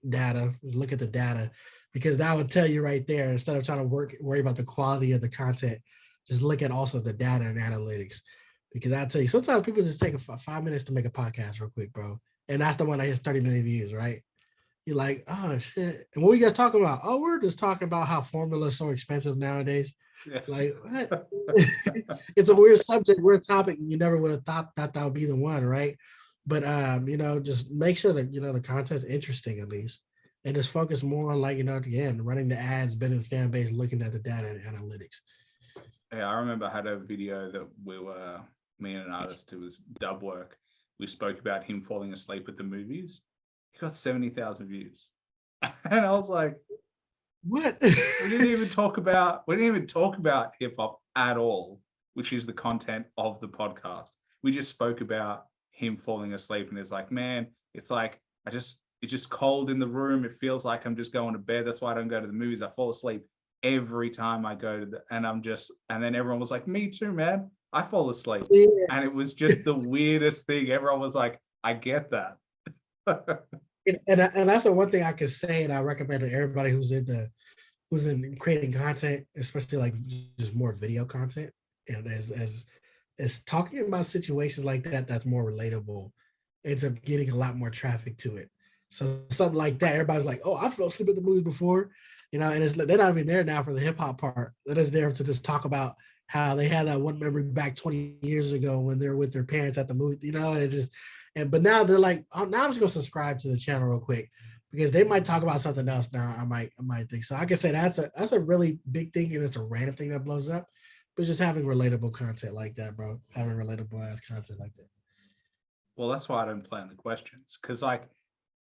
look at the data, because that would tell you right there, instead of trying to worry about the quality of the content, just look at also the data and analytics. Because I tell you, sometimes people just take 5 minutes to make a podcast real quick, bro. And that's the one that hits 30 million views, right? You're like, oh shit. And what are you guys talking about? Oh, we're just talking about how formula is so expensive nowadays. Yeah. Like, what? It's a weird subject, weird topic, and you never would have thought that would be the one, right? But you know, just make sure that, you know, the content's interesting at least. And just focus more on, like, you know, again, running the ads, building the fan base, looking at the data and analytics. Yeah, I remember I had a video that me and an artist, it was dub work. We spoke about him falling asleep at the movies. He got 70,000 views. And I was like, what? we didn't even talk about hip hop at all, which is the content of the podcast. We just spoke about him falling asleep, and it's like, man, it's like it's just cold in the room. It feels like I'm just going to bed. That's why I don't go to the movies. I fall asleep every time I go to and then everyone was like, me too, man. I fall asleep. Yeah. And it was just the weirdest thing. Everyone was like, I get that. and that's the one thing I can say, and I recommend to everybody who's in creating content, especially like just more video content, and as talking about situations like that, that's more relatable, ends up getting a lot more traffic to it. So something like that, everybody's like, oh, I fell asleep at the movies before, you know, and they're not even there now for the hip hop part. They're just there to just talk about how they had that one memory back 20 years ago when they're with their parents at the movie, you know, but now they're like, oh, now I'm just gonna subscribe to the channel real quick, because they might talk about something else now. I might think so. I can say that's a really big thing, and it's a random thing that blows up. but just having relatable content like that, bro. Having relatable ass content like that. Well, that's why I don't plan the questions, because like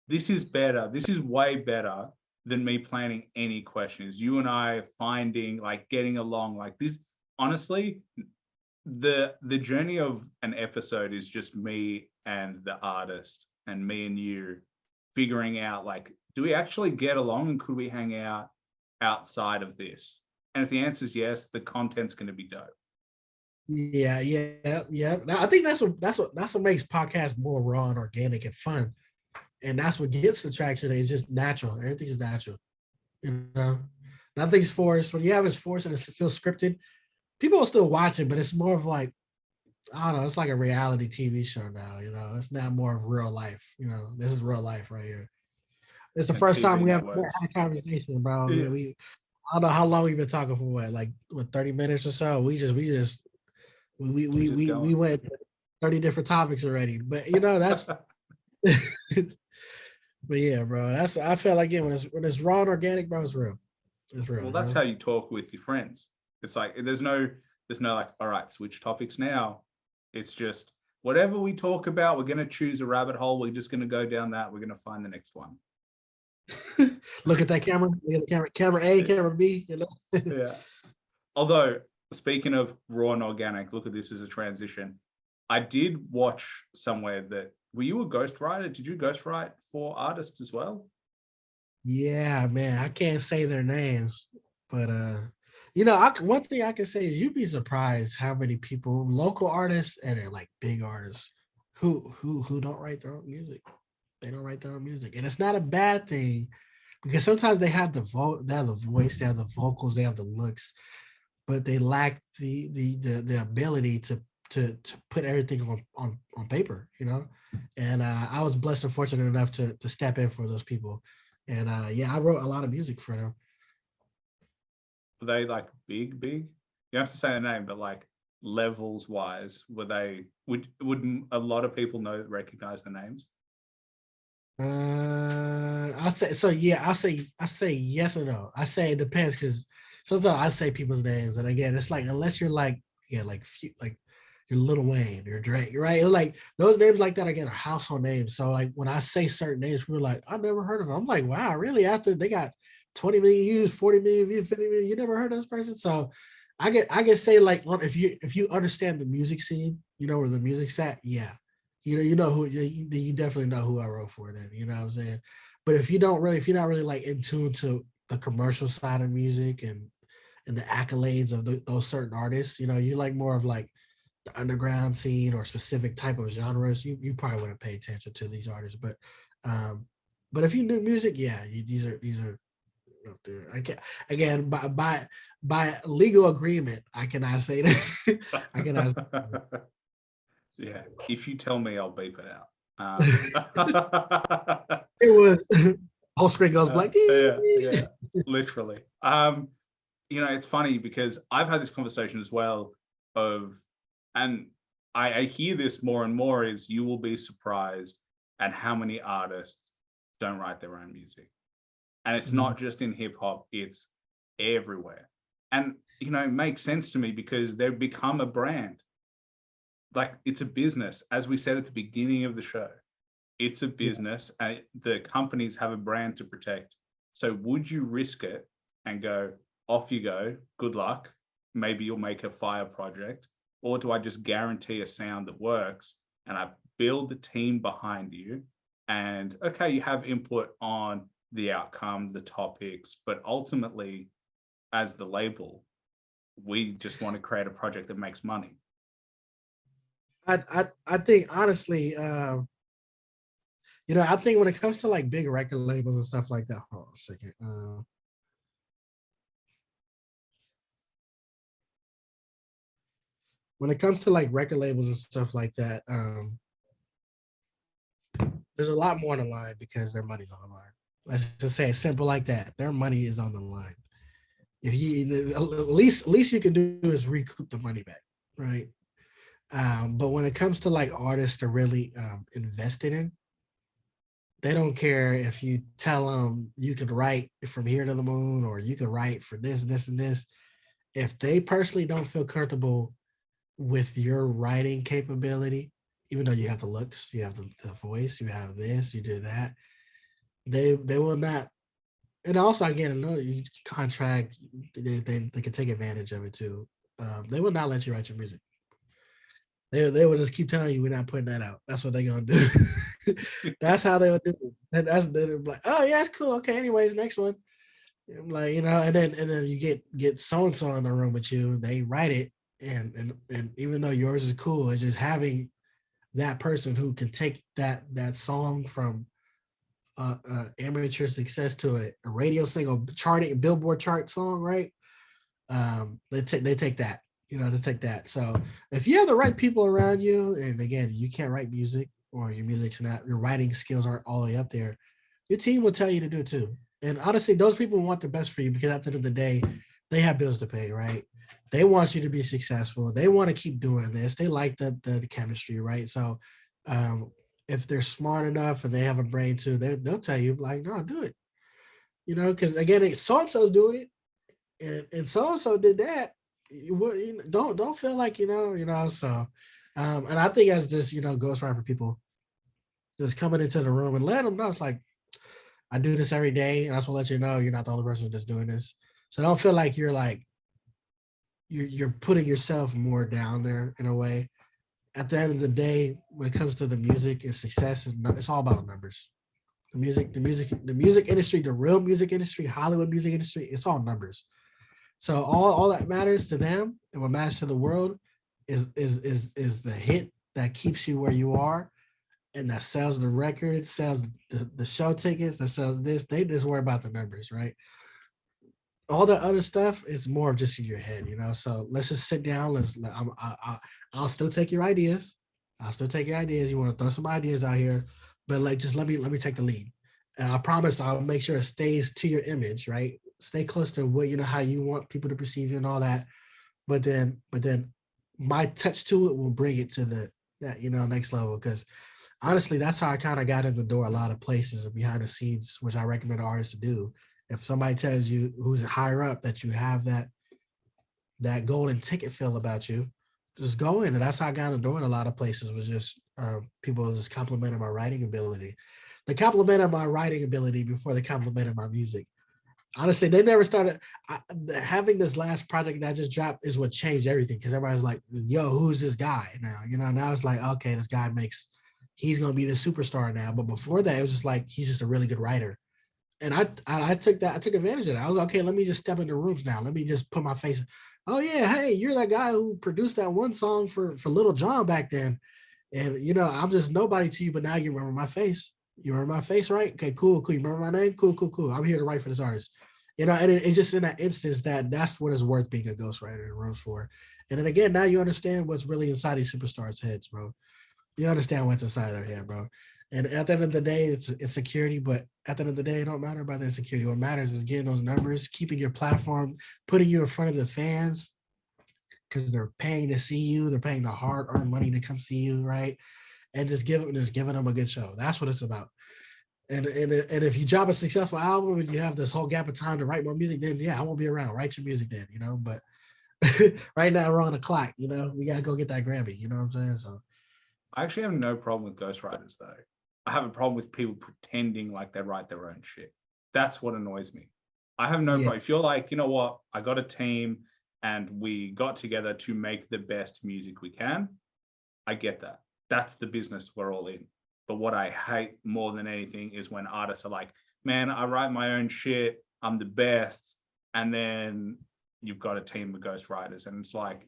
this is better. This is way better than me planning any questions. You and I finding like getting along like this. Honestly, the journey of an episode is just me and the artist and me and you figuring out like, do we actually get along and could we hang out outside of this? And if the answer is yes, the content's going to be dope. Yeah. Now, I think that's what makes podcasts more raw and organic and fun, and that's what gets the traction. It's just natural. Everything's natural, you know. Nothing's forced. When you have it's forced and it feels scripted, people will still watch it, but it's more of like, I don't know. It's like a reality TV show now. You know, it's not more of real life. You know, this is real life right here. It's the And first time TV we have networks. had a conversation, bro. Yeah. I don't know how long we've been talking for. What 30 minutes or so? We went 30 different topics already. But you know, that's but yeah, bro. I felt like when it's raw and organic, bro, it's real. It's real. Well, that's how you talk with your friends. It's like there's no like, all right, switch topics now. It's just whatever we talk about, we're gonna choose a rabbit hole. We're just gonna go down that. We're gonna find the next one. Look at that camera. Look at the camera. Camera A, camera B. You know? Yeah. Although, speaking of raw and organic, look at this as a transition. I did watch somewhere that, were you a ghostwriter? Did you ghostwrite for artists as well? Yeah, man. I can't say their names, but one thing I can say is you'd be surprised how many people, local artists and they're like big artists, who don't write their own music. They don't write their own music, and it's not a bad thing because sometimes they have the they have the voice, they have the vocals, they have the looks, but they lack the ability to put everything on paper, you know. And I was blessed and fortunate enough to step in for those people, and I wrote a lot of music for them. Were they like big? You have to say the name, but like levels wise, were they? Would a lot of people recognize the names? I say so. Yeah, I say yes or no. I say it depends because sometimes I say people's names, and again, it's like unless you're like like you're Lil Wayne or Drake, right? It's like those names like that again are household names. So like when I say certain names, people are like, I never heard of them. I'm like, wow, really? After they got 20 million views, 40 million views, 50 million, you never heard of this person? So I get say like if you understand the music scene, you know where the music's at, yeah. You know who you definitely know who I wrote for then, you know what I'm saying? But if you're not really like in tune to the commercial side of music and the accolades of those certain artists, you know, you like more of like the underground scene or specific type of genres, you probably wouldn't pay attention to these artists. But if you knew music, yeah, these are up there. I can't, again, by legal agreement, I cannot say that. I cannot. Yeah, if you tell me, I'll beep it out. It was whole screen goes blank. Yeah, literally. It's funny because I've had this conversation as well and I hear this more and more is you will be surprised at how many artists don't write their own music. And it's not just in hip hop, it's everywhere. And, it makes sense to me because they've become a brand. Like it's a business, as we said at the beginning of the show, it's a business and the companies have a brand to protect. So would you risk it and go, off you go, good luck, maybe you'll make a fire project, or do I just guarantee a sound that works and I build the team behind you and okay, you have input on the outcome, the topics, but ultimately as the label, we just want to create a project that makes money. I think honestly, I think when it comes to like big record labels and stuff like that, hold on a second. When it comes to like record labels and stuff like that, there's a lot more on the line because their money's on the line. Let's just say it simple like that. Their money is on the line. If you at least you can do is recoup the money back, right? But when it comes to like artists to really invested in, they don't care if you tell them you can write from here to the moon or you can write for this, this, and this. if they personally don't feel comfortable with your writing capability, even though you have the looks, you have the voice, you have this, you do that, they will not. And also, again, another contract, they can take advantage of it too. They will not let you write your music. They will just keep telling you we're not putting that out. That's what they're gonna do. That's how they would do it. And that's they're like, oh yeah, it's cool. Okay, anyways, next one. I'm like, and then you get so and so in the room with you, they write it, and even though yours is cool, it's just having that person who can take that song from amateur success to a radio single charting Billboard chart song, right? They take that, they take that. So if you have the right people around you, and again, you can't write music or your writing skills aren't all the way up there, your team will tell you to do it too. And honestly, those people want the best for you because at the end of the day, they have bills to pay, right? They want you to be successful. They want to keep doing this. They like the chemistry, right? So if they're smart enough and they have a brain too, they'll tell you like, no, do it. Because again, so and so's doing it, and so and so did that. Don't feel like So, and I think as just ghostwriter for people, just coming into the room and letting them know it's like I do this every day, and I just want to let you know you're not the only person that's doing this. So don't feel like you're putting yourself more down there in a way. At the end of the day, when it comes to the music and success, it's all about numbers. The music industry, the real music industry, Hollywood music industry, it's all numbers. So all that matters to them and what matters to the world is the hit that keeps you where you are and that sells the record, sells the show tickets, that sells this. They just worry about the numbers, right? All the other stuff is more of just in your head, So let's just sit down. I'll still take your ideas. I'll still take your ideas. You want to throw some ideas out here, but like just let me take the lead, and I promise I'll make sure it stays to your image, right? Stay close to what how you want people to perceive you and all that. But then my touch to it will bring it to that next level. Because honestly, that's how I kind of got in the door a lot of places and behind the scenes, which I recommend artists to do. If somebody tells you who's higher up that you have that golden ticket feel about you, just go in. And that's how I got in the door in a lot of places, was just people just complimenting my writing ability. They complimented my writing ability before they complimented my music. Honestly, they never started. Having this last project that I just dropped is what changed everything, because everybody's like, yo, who's this guy now? Now it's like, okay, this guy he's going to be the superstar now. But before that, it was just like, he's just a really good writer. And I took advantage of that. I was like, okay, let me just step into rooms now. Let me just put my face. Oh yeah, hey, you're that guy who produced that one song for Little John back then. And I'm just nobody to you, but now you remember my face. You remember my face, right? Okay, cool. You remember my name? Cool. I'm here to write for this artist. And it's just in that instance that's what it's worth being a ghostwriter in rooms for. And then again, now you understand what's really inside these superstars' heads, bro. You understand what's inside their head, bro. And at the end of the day, it's security, but at the end of the day, it don't matter about the insecurity. What matters is getting those numbers, keeping your platform, putting you in front of the fans, because they're paying to see you. They're paying the hard-earned money to come see you, right? And just giving them a good show. That's what it's about. And if you drop a successful album and you have this whole gap of time to write more music, then yeah, I won't be around. Write your music then, But right now we're on the clock, we gotta go get that Grammy. You know what I'm saying? So I actually have no problem with ghostwriters though. I have a problem with people pretending like they write their own shit. That's what annoys me. I have no problem. If you're like, you know what, I got a team and we got together to make the best music we can, I get that. That's the business we're all in. But what I hate more than anything is when artists are like, man, I write my own shit, I'm the best. And then you've got a team of ghostwriters. And it's like,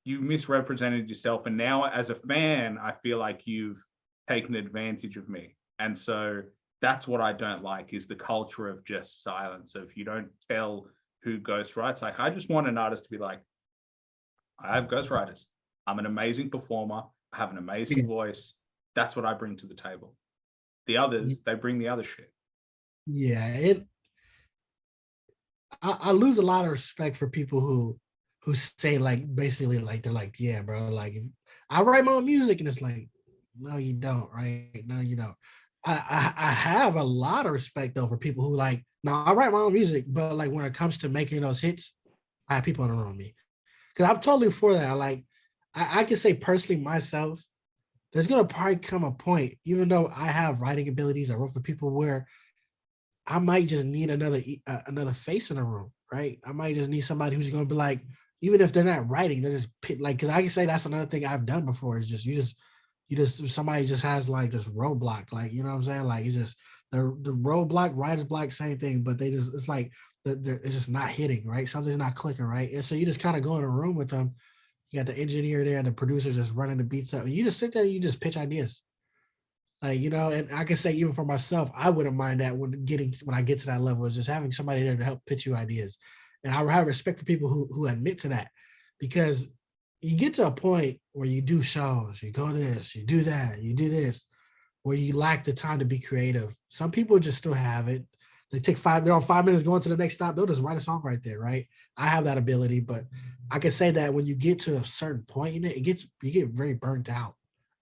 you misrepresented yourself. And now as a fan, I feel like you've taken advantage of me. And so that's what I don't like, is the culture of just silence. So if you don't tell who ghostwrites, like I just want an artist to be like, I have ghostwriters. I'm an amazing performer. I have an amazing voice. That's what I bring to the table. The others, they bring the other shit. Yeah, I lose a lot of respect for people who say like basically like they're like, yeah, bro, like I write my own music, and it's like, no, you don't, right? No, you don't. I have a lot of respect though for people who like, no, I write my own music, but like when it comes to making those hits, I have people in the room with me. Because I'm totally for that. Like, I can say personally myself, there's gonna probably come a point, even though I have writing abilities, I wrote for people, where I might just need another face in the room, right? I might just need somebody who's gonna be like, even if they're not writing, they're just like, because I can say that's another thing I've done before. Is just somebody just has like this roadblock, like, you know what I'm saying? Like, it's just the roadblock, writer's block, same thing, but they just, it's like it's just not hitting, right? Something's not clicking, right? And so you just kind of go in a room with them. You got the engineer there, the producer just running the beats up. You just sit there, and you just pitch ideas. Like, you know, and I can say even for myself, I wouldn't mind that when I get to that level, is just having somebody there to help pitch you ideas. And I have respect for people who admit to that, because you get to a point where you do shows, you go this, you do that, you do this, where you lack the time to be creative. Some people just still have it. They're on 5 minutes going to the next stop, they'll just write a song right there, right? I have that ability, but I can say that when you get to a certain point in it, you get very burnt out.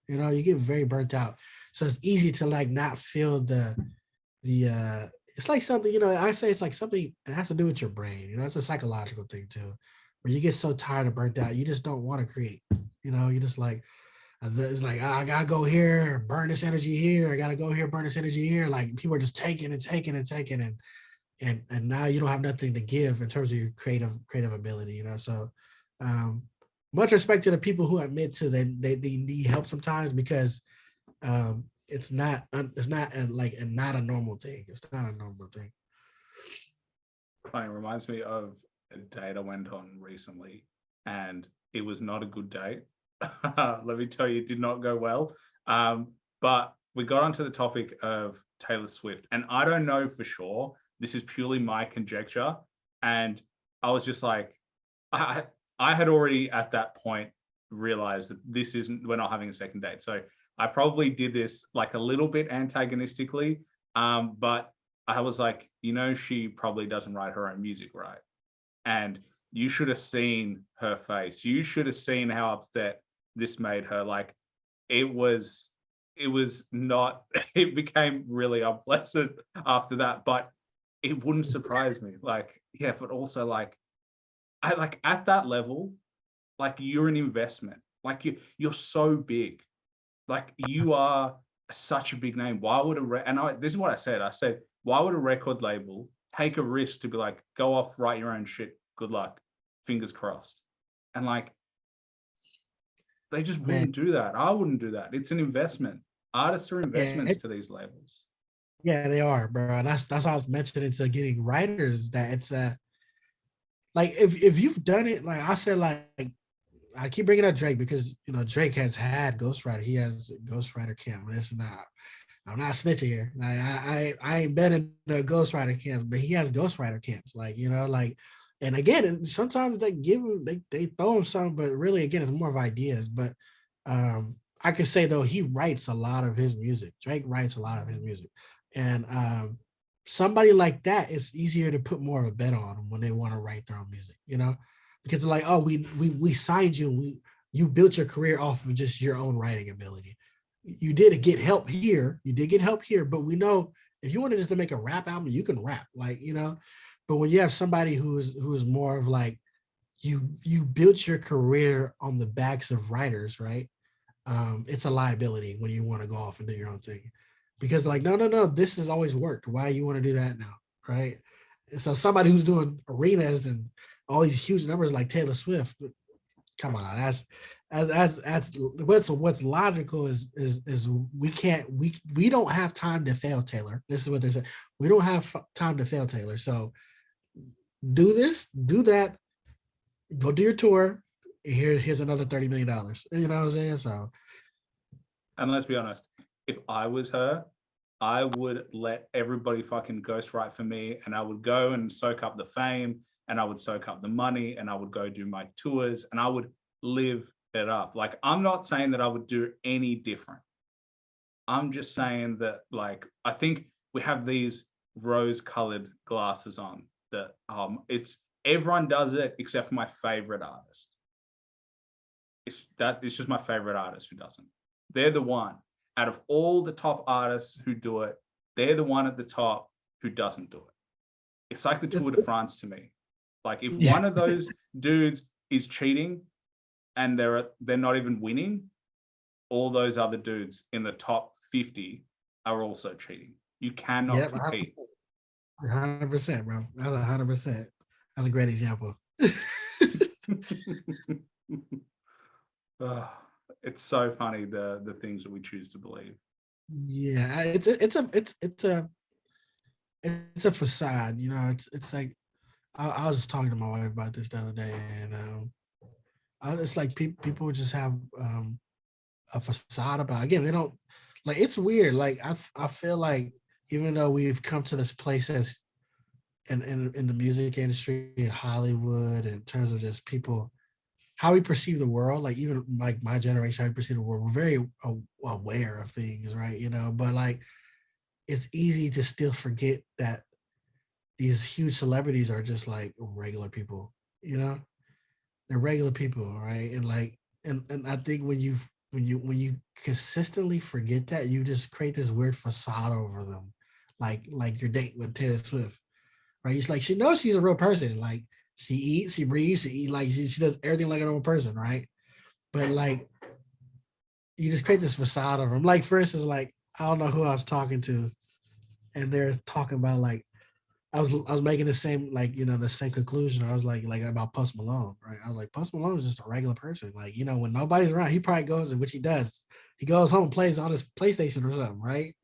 You know, you get very burnt out. So it's easy to like not feel the it's like something, you know, I say it's like something that has to do with your brain. You know, it's a psychological thing too, where you get so tired and burnt out, you just don't want to create. You know, you just like, it's like, I gotta go here, burn this energy here. I gotta go here, burn this energy here. Like, people are just taking and taking and taking, and now you don't have nothing to give in terms of your creative ability. You know, so um, much respect to the people who admit to they need help sometimes, because it's not not a normal thing. It's not a normal thing. It reminds me of a date I went on recently, and it was not a good date. Let me tell you, it did not go well. But we got onto the topic of Taylor Swift, and I don't know for sure. This is purely my conjecture, and I was just like, I had already at that point realized that we're not having a second date. So I probably did this like a little bit antagonistically, but I was like, you know, she probably doesn't write her own music, right? And you should have seen her face. You should have seen how upset this made her. Like, it was not, it became really unpleasant after that, but it wouldn't surprise me. Like, yeah, but also like, I like at that level, like, you're an investment. Like, you're so big. Like, you are such a big name. Why would this is what I said. I said, why would a record label take a risk to be like, go off, write your own shit, good luck, fingers crossed? And like, they just Man, wouldn't do that. I wouldn't do that. It's an investment. Artists are yeah, investments to these labels. yeah, they are, bro. That's how I was mentioning to getting writers, that it's like, if you've done it, like I said, like I keep bringing up Drake because, you know, Drake has had ghostwriter. He has ghostwriter camp. It's not. I'm not snitching here. I ain't been in the ghostwriter camps, but he has ghostwriter camps. Like, you know, like, and again, sometimes they give him, they throw him some, but really, again, it's more of ideas. But I can say though, he writes a lot of his music. Drake writes a lot of his music, and somebody like that, it's easier to put more of a bet on them when they want to write their own music. You know, because they're like, oh, we signed you, you built your career off of just your own writing ability. You did get help here. You did get help here, but we know if you wanted just to make a rap album, you can rap, like, you know. But when you have somebody who's more of like, you built your career on the backs of writers, right? It's a liability when you want to go off and do your own thing, because like, no, this has always worked. Why you want to do that now, right? And so somebody who's doing arenas and all these huge numbers like Taylor Swift, come on, that's what's logical is we don't have time to fail, Taylor. This is what they said. We don't have time to fail, Taylor. So do this, do that, go do your tour. Here's another $30 million. You know what I'm saying? So, And let's be honest, if I was her, I would let everybody fucking ghostwrite for me, and I would go and soak up the fame, and I would soak up the money, and I would go do my tours, and I would live it up. Like, I'm not saying that I would do any different. I'm just saying that, like, I think we have these rose-colored glasses on that it's everyone does it except for my favorite artist. It's just my favorite artist who doesn't. They're the one out of all the top artists who do it. They're the one at the top who doesn't do it. It's like the Tour de France to me. Like if one of those dudes is cheating and they're not even winning, all those other dudes in the top 50 are also cheating. You cannot Yep, compete. 100%, bro. That's 100%. That's a great example. It's so funny the things that we choose to believe. Yeah, it's a facade. You know, it's like I was just talking to my wife about this the other day, and it's like people just have a facade about. Again, they don't like. It's weird. Like I feel like even though we've come to this place as in the music industry in Hollywood, in terms of just people how we perceive the world, like even like my generation, how we perceive the world, we're very aware of things, right? You know, but like it's easy to still forget that these huge celebrities are just like regular people, you know? They're regular people, right? And like and I think when you consistently forget that, you just create this weird facade over them. Like your date with Taylor Swift, right? It's like she knows she's a real person. Like she eats, she breathes, she does everything like a normal person, right? But like you just create this facade of them. Like for instance, like I don't know who I was talking to, and they're talking about like I was making the same like the same conclusion. I was like about Post Malone, right? I was like Post Malone is just a regular person. Like when nobody's around, he probably goes and which he does. He goes home and plays on his PlayStation or something, right?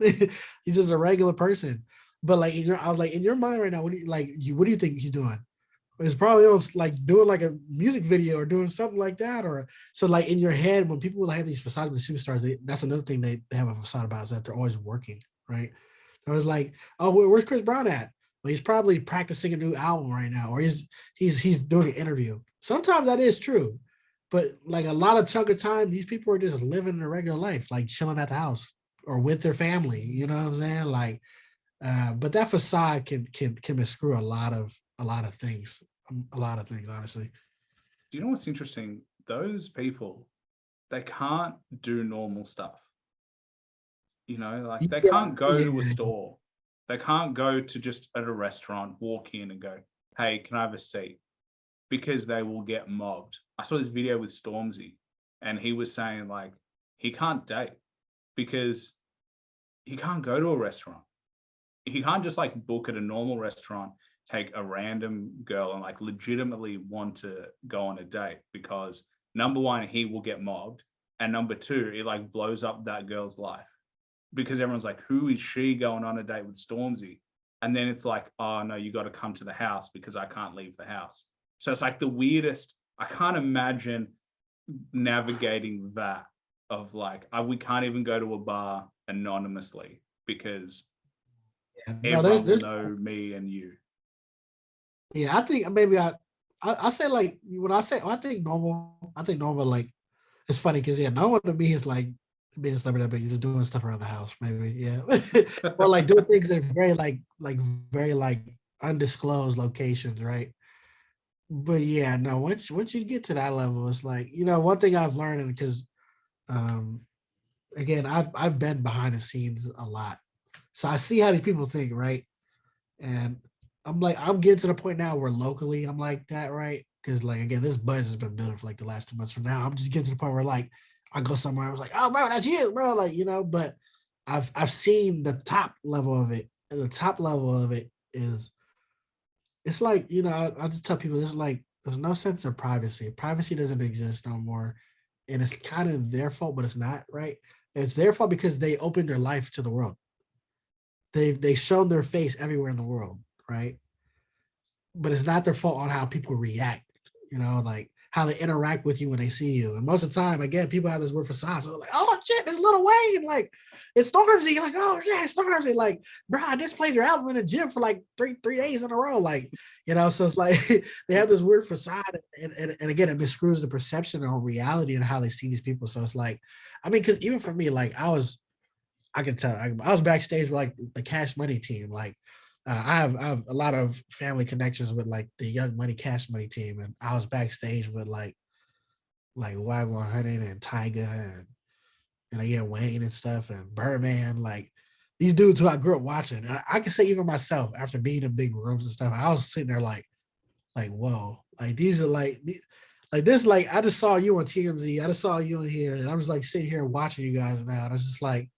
He's just a regular person. But like I was like in your mind right now, what do you think he's doing? It's probably like doing like a music video or doing something like that. Or so like in your head, when people have these facades with superstars, that's another thing they have a facade about is that they're always working, right? I was like, oh, where's Chris Brown at? Well, he's probably practicing a new album right now, or he's doing an interview. Sometimes that is true, but like a lot of chunk of time, these people are just living their regular life, like chilling at the house or with their family. You know what I'm saying? Like, but that facade can miscrew a lot of things, honestly. Do you know what's interesting? Those people, they can't do normal stuff. Like they Yeah, can't go yeah, to a store. They can't go to just at a restaurant, walk in and go, hey, can I have a seat? Because they will get mobbed. I saw this video with Stormzy, and he was saying like he can't date because he can't go to a restaurant. He can't just like book at a normal restaurant, take a random girl and like legitimately want to go on a date because number one, he will get mobbed. And number two, it like blows up that girl's life because everyone's like, who is she going on a date with Stormzy? And then it's like, oh no, you got to come to the house because I can't leave the house. So it's like the weirdest. I can't imagine navigating that of like, we can't even go to a bar anonymously because yeah. No, everyone will there's know me and you. yeah. I think maybe I say like when I say I think normal. I think normal like it's funny because normal to me is like being a celebrity, but you're just doing stuff around the house, maybe, yeah, or like doing things that are very like very like undisclosed locations, right? But yeah, no, once you get to that level, it's like one thing I've learned because um again I've been behind the scenes a lot, so I see how these people think, right? And I'm getting to the point now where locally I'm like that, right? Because like again, this buzz has been building for like the last 2 months. From now, I'm just getting to the point where like I go somewhere, I was like, oh bro, that's you, bro. Like, but I've seen the top level of it. And the top level of it is it's like, I just tell people there's no sense of privacy. Privacy doesn't exist no more. And it's kind of their fault, but it's not, right? It's their fault because they opened their life to the world. They've shown their face everywhere in the world, right? But it's not their fault on how people react, like how they interact with you when they see you. And most of the time, again, people have this word facade. So they're like, oh shit, it's Lil Wayne. Like, it's Stormzy. Like, oh yeah, it's Stormzy. Like, bro, I just played your album in the gym for like three days in a row. Like, so it's like they have this weird facade. And again, it miscrews the perception of reality and how they see these people. So it's like, I mean, because even for me, like I can tell I was backstage with like the Cash Money team. Like I have a lot of family connections with like the Young Money Cash Money team, and I was backstage with like Y100 and Tyga and again Wayne and stuff and Birdman, like these dudes who I grew up watching. And I can say even myself, after being in big rooms and stuff, I was sitting there like, like, whoa, like these are like this, like I just saw you on TMZ, I just saw you in here, and I'm just like sitting here watching you guys now. And it's just like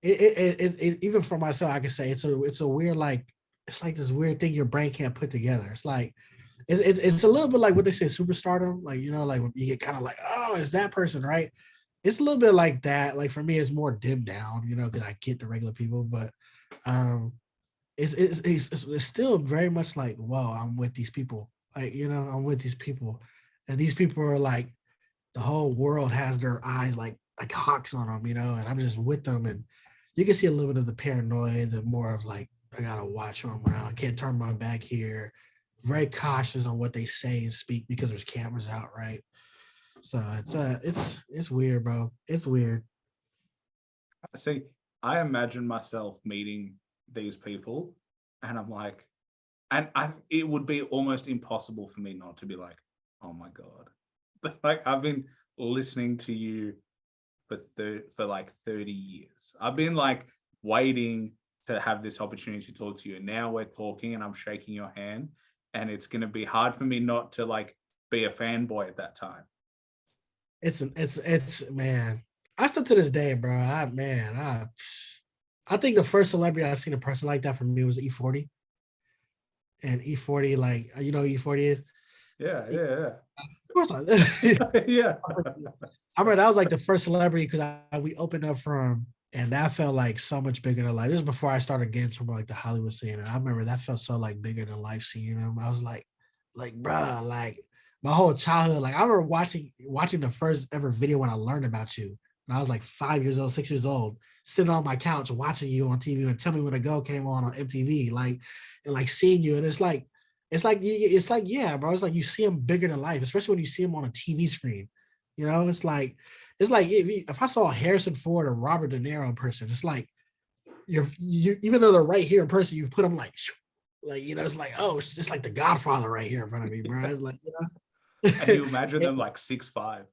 even for myself, I can say it's a weird, like it's like this weird thing your brain can't put together. It's like it's a little bit like what they say superstardom, like like when you get kind of like, oh, it's that person, right? It's a little bit like that. Like for me, it's more dimmed down, because I get the regular people, but um it's still very much like, whoa, I'm with these people. Like, I'm with these people. And these people are like, the whole world has their eyes like hawks on them, and I'm just with them. And you can see a little bit of the paranoia, the more of like, I gotta watch them around. I can't turn my back here. Very cautious on what they say and speak because there's cameras out, right? So it's weird, bro. It's weird. See, I imagine myself meeting these people, and I'm like, it would be almost impossible for me not to be like, oh my God. Like I've been listening to you for like 30 years. I've been like waiting to have this opportunity to talk to you. And now we're talking and I'm shaking your hand. And it's gonna be hard for me not to like be a fanboy at that time. It's man. I still to this day, bro. I think the first celebrity I seen a person like that from me was E40. And E40, like, E40 is? Yeah, yeah, Of course I yeah. Yeah. I remember that was like the first celebrity because we opened up for him, and that felt like so much bigger than life. This was before I started getting to like the Hollywood scene, and I remember that felt so like bigger than life seeing him. I was like, bruh, like my whole childhood. Like I remember watching the first ever video when I learned about you. When I was like 5 years old, 6 years old, sitting on my couch watching you on TV and tell me when a go came on MTV, like, and like seeing you, and it's like yeah, bro. It's like you see him bigger than life, especially when you see him on a TV screen. It's like if I saw Harrison Ford or Robert De Niro in person, it's like you even though they're right here in person, you put them like it's like, oh, it's just like the Godfather right here in front of me, bro. It's like And you imagine them like 6'5".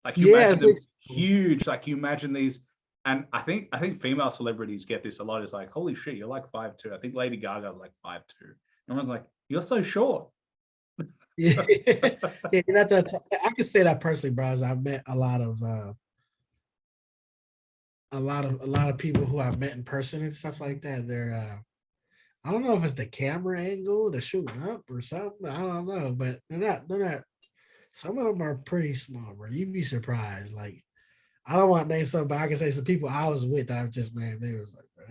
Like you yeah, imagine them huge. Like you imagine these, and I think female celebrities get this a lot. It's like, holy shit, you're like 5'2". I think Lady Gaga was like 5'2". Everyone's like, you're so short. yeah, yeah. You're not that. I can say that personally, bro. As I've met a lot of people who I've met in person and stuff like that. They're I don't know if it's the camera angle, the shooting up or something. I don't know, but they're not. Some of them are pretty small, bro. You'd be surprised. Like I don't want to name something, but I can say some people I was with that I've just named. They was like, bro,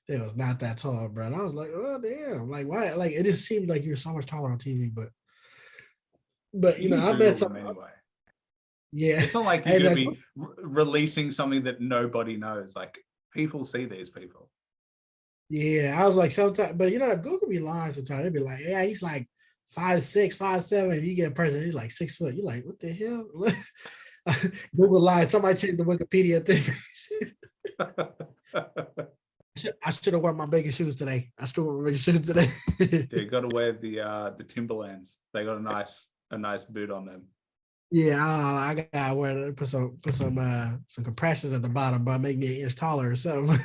they was not that tall, bro. And I was like, oh damn, like why? Like it just seemed like you're so much taller on TV, but You can I met Google them some. anyway. Yeah, It's not like you're and going to be releasing something that nobody knows. Like people see these people. yeah, I was like sometimes, but Google be lying sometimes. They'd be like, yeah, he's like 5'6", 5'7". And you get a person, he's like 6 foot. You're like, what the hell? Google lied. Somebody changed the Wikipedia thing. I should have worn my biggest shoes today. I still wear my biggest shoes today. Yeah, you got to wear the Timberlands. They got a nice boot on them. Yeah, I gotta wear put some compressions at the bottom, but make me an inch taller or something.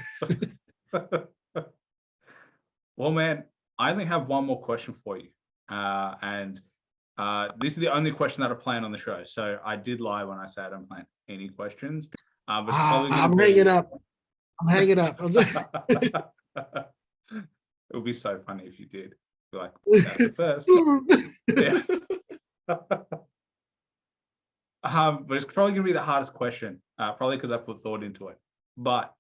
Well, man, I only have one more question for you, and this is the only question that I plan on the show. So I did lie when I said I don't plan any questions, but it's probably going I'm to hanging be. up. I'm hanging up. It would be so funny if you did. Be like, that's the first. Yeah. But it's probably going to be the hardest question, probably because I put thought into it. But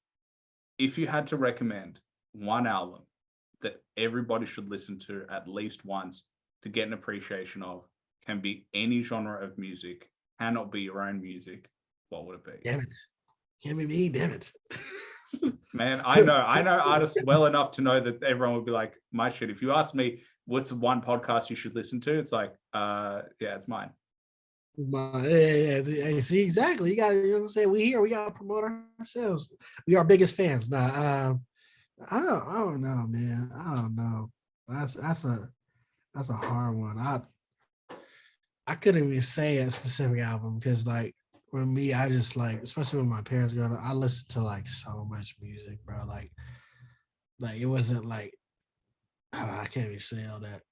if you had to recommend one album that everybody should listen to at least once to get an appreciation of, can be any genre of music, cannot be your own music, what would it be? Damn it. Can't be me, damn it. Man, I know artists well enough to know that everyone would be like, my shit. If you ask me what's one podcast you should listen to, it's like, yeah, it's mine. Yeah. See, exactly. You got to, what I'm saying? We got to promote ourselves. We are biggest fans. Nah, I don't know, man. I don't know. That's a hard one. I couldn't even say a specific album because like for me, I just like, especially when my parents growing up, I listened to like so much music, bro. Like it wasn't like I can't even say all that.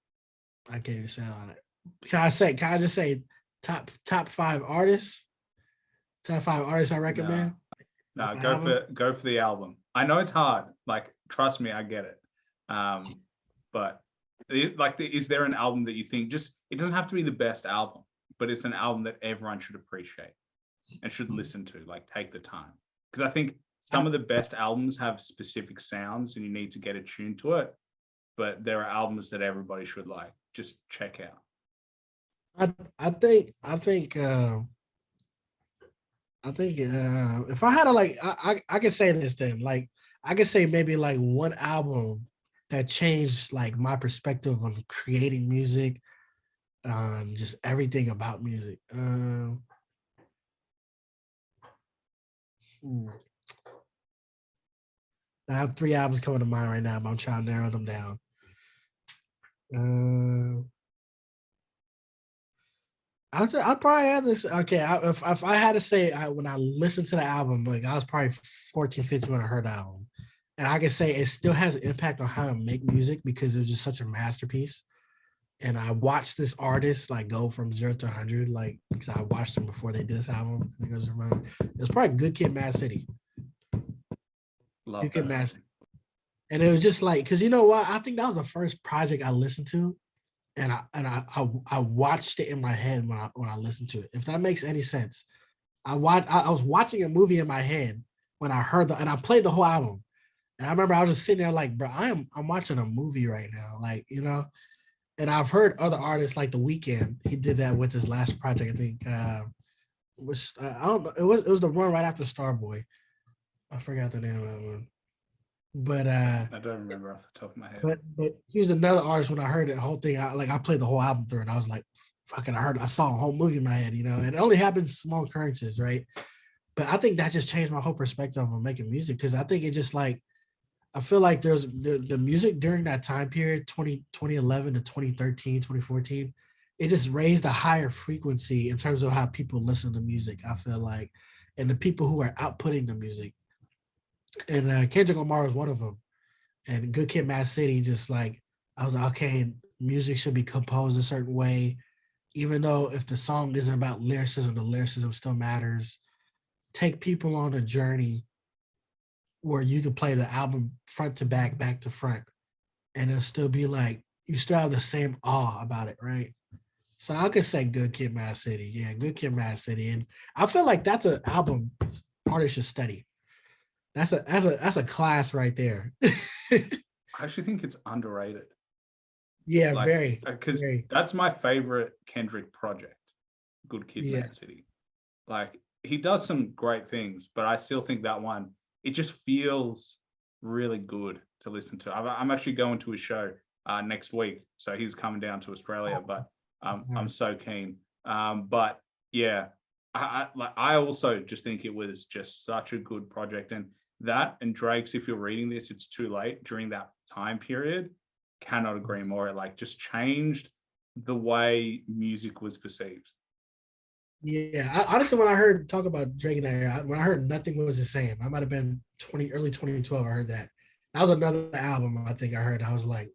I can't even say on it. Can I just say top 5 artists? Top 5 artists I No, recommend. no, Album. go for the album. I know it's hard. Like, trust me, I get it. But is there an album that you think just it doesn't have to be the best album, but it's an album that everyone should appreciate and should listen to, like take the time? Because I think some of the best albums have specific sounds and you need to get attuned to it. But there are albums that everybody should like just check out. I think if I had to like I could say this then, like I could say maybe like one album that changed like my perspective on creating music, just everything about music. I have 3 albums coming to mind right now, but I'm trying to narrow them down. I'd probably have this. Okay, if I had to say, when I listened to the album, like I was probably 14, 15 when I heard the album, and I can say it still has an impact on how I make music because it was just such a masterpiece. And I watched this artist like go from 0 to 100, like because I watched them before they did this album. I think it was probably Good Kid, Mad City. Love Good Kid, that Mad album. City. And it was just like, because you know what? I think that was the first project I listened to, and I watched it in my head when I listened to it. If that makes any sense, I was watching a movie in my head when I heard and I played the whole album. And I remember I was just sitting there like, bro, I'm watching a movie right now, like you know. And I've heard other artists like The Weeknd. He did that with his last project. I think I don't know. It was the one right after Starboy. I forgot the name of that one. But I don't remember off the top of my head. but he was another artist. When I heard the whole thing, I played the whole album through, and I was like, fucking, I saw the whole movie in my head, you know. And it only happens small occurrences, right? But I think that just changed my whole perspective on making music because I think it just like I feel like there's the music during that time period, 2011 to 2013, 2014, it just raised a higher frequency in terms of how people listen to music. I feel like, and the people who are outputting the music. And Kendrick Lamar is one of them. And Good Kid, Mad City, just like I was like, okay, music should be composed a certain way, even though if the song isn't about lyricism, the lyricism still matters. Take people on a journey where you can play the album front to back, back to front, and it'll still be like you still have the same awe about it, right? So I could say Good Kid, Mad City. Yeah, Good Kid, Mad City. And I feel like that's an album artists should study. That's a class right there. I actually think it's underrated. Yeah, like, very. Because very. that's my favorite Kendrick project, Good Kid, Yeah. Mad City. Like, he does some great things, but I still think that one, it just feels really good to listen to. I'm actually going to a show next week, so he's coming down to Australia, but I'm so keen. But yeah, I also just think it was just such a good project, and that and Drake's, if you're reading this, it's too late, during that time period, cannot agree more. It like just changed the way music was perceived. Yeah, honestly, when I heard talk about Drake and when I heard Nothing Was the Same, I might have been early 2012. I heard that. That was another album I think I heard. I was like,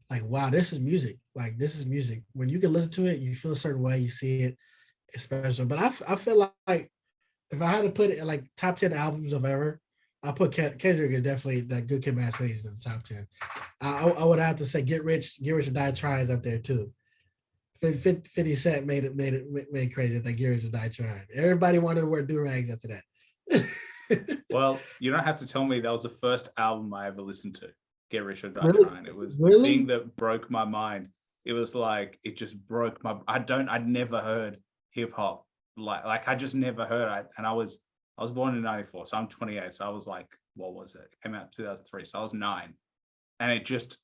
wow, this is music. Like this is music. When you can listen to it, you feel a certain way. You see it, it's special. But I feel like if I had to put it in like top 10 albums of ever, I put Kendrick is definitely that Good Kid, Mad City is in the top 10. I would have to say Get Rich or Die Trying is up there too. 50 Cent made crazy that Get Rich or Die Trying. Everybody wanted to wear do-rags after that. Well, you don't have to tell me that was the first album I ever listened to, Get Rich or Die Really? Trying. It was the thing that broke my mind. It was like, it just broke my, I'd never heard hip hop. Like I just never heard it. And I was born in 94, so I'm 28. So I was like, what was it? It came out in 2003. So I was 9. And it just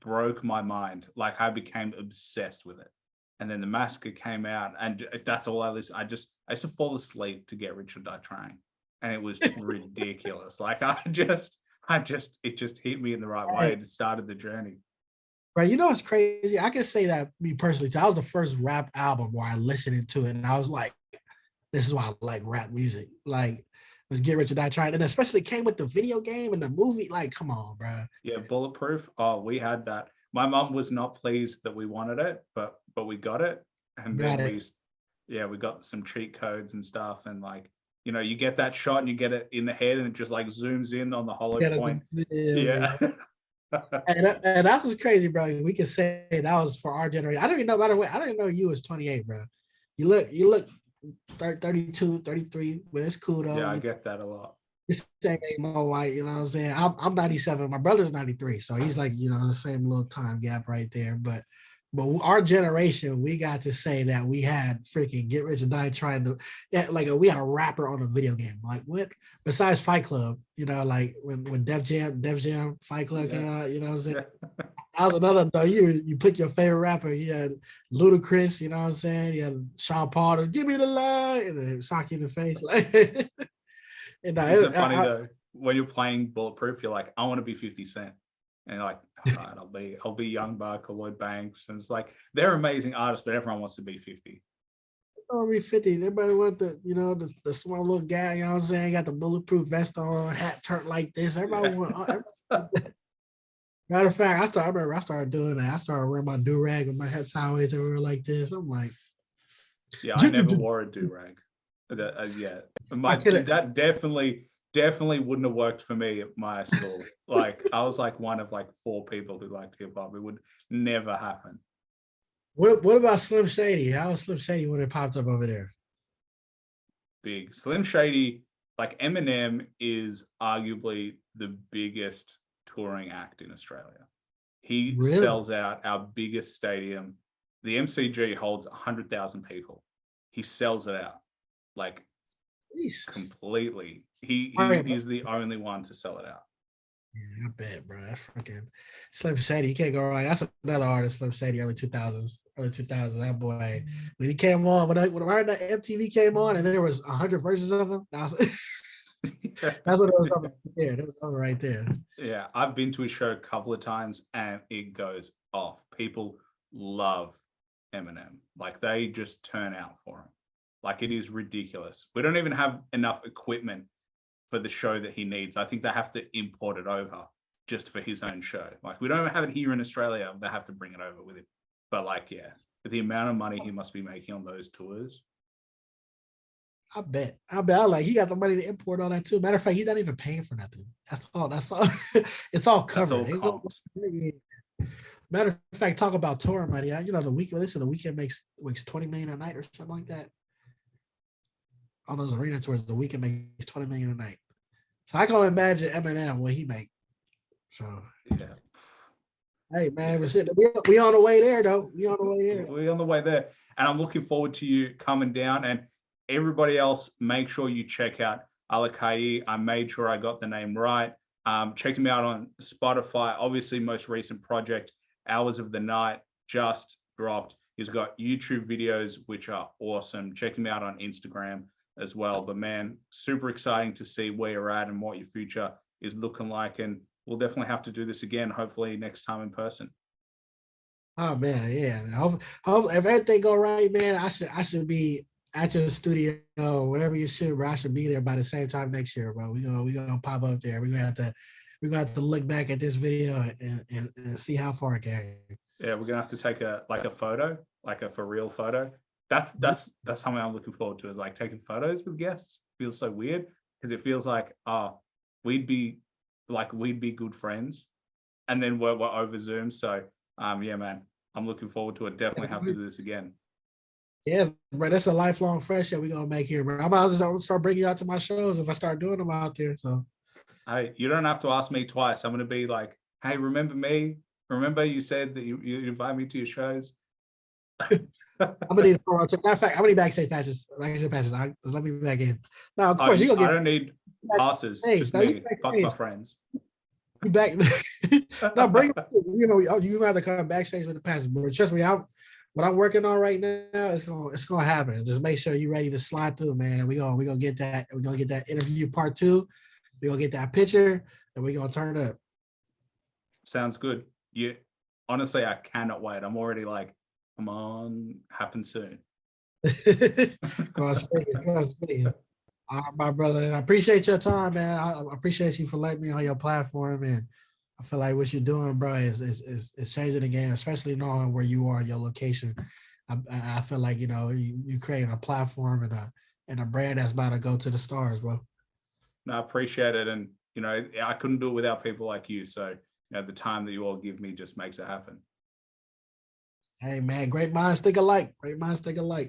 broke my mind. Like I became obsessed with it. And then The Massacre came out, and that's all I listened. I used to fall asleep to Get Rich or Die Trying. And it was ridiculous. Like it just hit me in the right way. It started the journey. Right, you know what's crazy? I can say that me personally. That was the first rap album where I listened to it, and I was like, "This is why I like rap music." Like, was Get Rich or Die Trying, and especially came with the video game and the movie. Like, come on, bro. Yeah, Bulletproof. Oh, we had that. my mum was not pleased that we wanted it, but we got it. And then we got some cheat codes and stuff. And like, you know, you get that shot and you get it in the head and it just like zooms in on the hollow point. Yeah. And that's what's crazy, bro. We can say that was for our generation. I don't even know, by the way, I didn't know you was 28, bro. You look 32, 33, but it's cool though. Yeah, I get that a lot. It's the same age, my white, you know what I'm saying? I'm 97. My brother's 93. So he's like, you know, the same little time gap right there. But our generation, we got to say that we had freaking Get Rich or Die trying to, we had a rapper on a video game. Like what? Besides Fight Club, you know, like when Def Jam Fight Club came out, you know what I'm saying? That was another, no, you pick your favorite rapper. You had Ludacris, you know what I'm saying? You had Sean Paul, give me the line, and then sock you in the face. Like, Isn't it funny though? When you're playing Bulletproof, you're like, I want to be 50 Cent. And you're like, all right, I'll be Young Buck or Lloyd Banks. And it's like they're amazing artists, but everyone wants to be 50. I want to be 50. Everybody want the small little guy, you know what I'm saying? Got the bulletproof vest on, hat turned like this. Everybody want. Matter of fact, I remember I started doing that. I started wearing my do-rag with my head sideways everywhere like this. I'm like, yeah, I never wore a do-rag. Yeah, that definitely wouldn't have worked for me at my school. Like I was like one of like 4 people who liked hip hop. It would never happen. What about Slim Shady? How was Slim Shady when it popped up over there? Big. Slim Shady, like Eminem is arguably the biggest touring act in Australia. He sells out our biggest stadium. The MCG holds 100,000 people. He sells it out like completely. He is the only one to sell it out. Yeah, I bet, bro. That's freaking Slim Shady. You can't go wrong. That's another artist, Slim Shady, early 2000s. That boy, when he came on, when that MTV came on, and there was 100 versions of him. That's what it was over there. That was over right there. Yeah, I've been to his show a couple of times, and it goes off. People love Eminem. Like they just turn out for him. Like it is ridiculous. We don't even have enough equipment for the show that he needs. I think they have to import it over just for his own show. Like we don't have it here in Australia. They have to bring it over with him. But like, yeah, with the amount of money he must be making on those tours. I bet. Like he got the money to import all that too. Matter of fact, he's not even paying for nothing. That's all. It's all covered. Matter of fact, talk about touring money. You know, the weekend makes 20 million a night or something like that. On those arena tours, the weekend makes 20 million a night. So I can only imagine Eminem what he make. So yeah. Hey man, we on the way there though. We on the way there. And I'm looking forward to you coming down. And everybody else, make sure you check out ALAKA'I. I made sure I got the name right. Check him out on Spotify. Obviously, most recent project, Hours of the Night, just dropped. He's got YouTube videos, which are awesome. Check him out on Instagram as well. But man, super exciting to see where you're at and what your future is looking like. And we'll definitely have to do this again, hopefully next time in person. Oh man, yeah. Hope if everything go right, man, I should be at your studio, whatever you should, bro. I should be there by the same time next year, bro. We gonna pop up there. We're gonna have to look back at this video and see how far it came. Yeah, we're gonna have to take a photo, like a for real photo. That's something I'm looking forward to, is like taking photos with guests. Feels so weird because it feels like we'd be good friends, and then we're over Zoom. So yeah, man, I'm looking forward to it. Definitely have to do this again. Yes, bro, that's a lifelong friendship we're gonna make here, bro. I'm about to start bringing you out to my shows if I start doing them out there. So hey, you don't have to ask me twice. I'm gonna be like, hey, remember me? Remember you said that you invite me to your shows? I'm gonna need a matter of fact, how many backstage patches? Let me back in. Now, of course, I don't need passes. Just me. Fuck my friends. You back? No, bring. You have to come backstage with the passes, bro. Trust me, what I'm working on right now, it's gonna happen. Just make sure you're ready to slide through, man. We gonna get that. We're gonna get that interview part 2. We're gonna get that picture, and we're gonna turn up. Sounds good. Yeah, honestly, I cannot wait. I'm already like, come on, happen soon. God's speaking. All right, my brother. I appreciate your time, man. I appreciate you for letting me on your platform, and I feel like what you're doing, bro, is changing the game, especially knowing where you are, your location. I feel like, you know, you creating a platform and a brand that's about to go to the stars, bro. No, I appreciate it. And, you know, I couldn't do it without people like you. So, you know, the time that you all give me just makes it happen. Hey man, great minds think alike. Great minds think alike.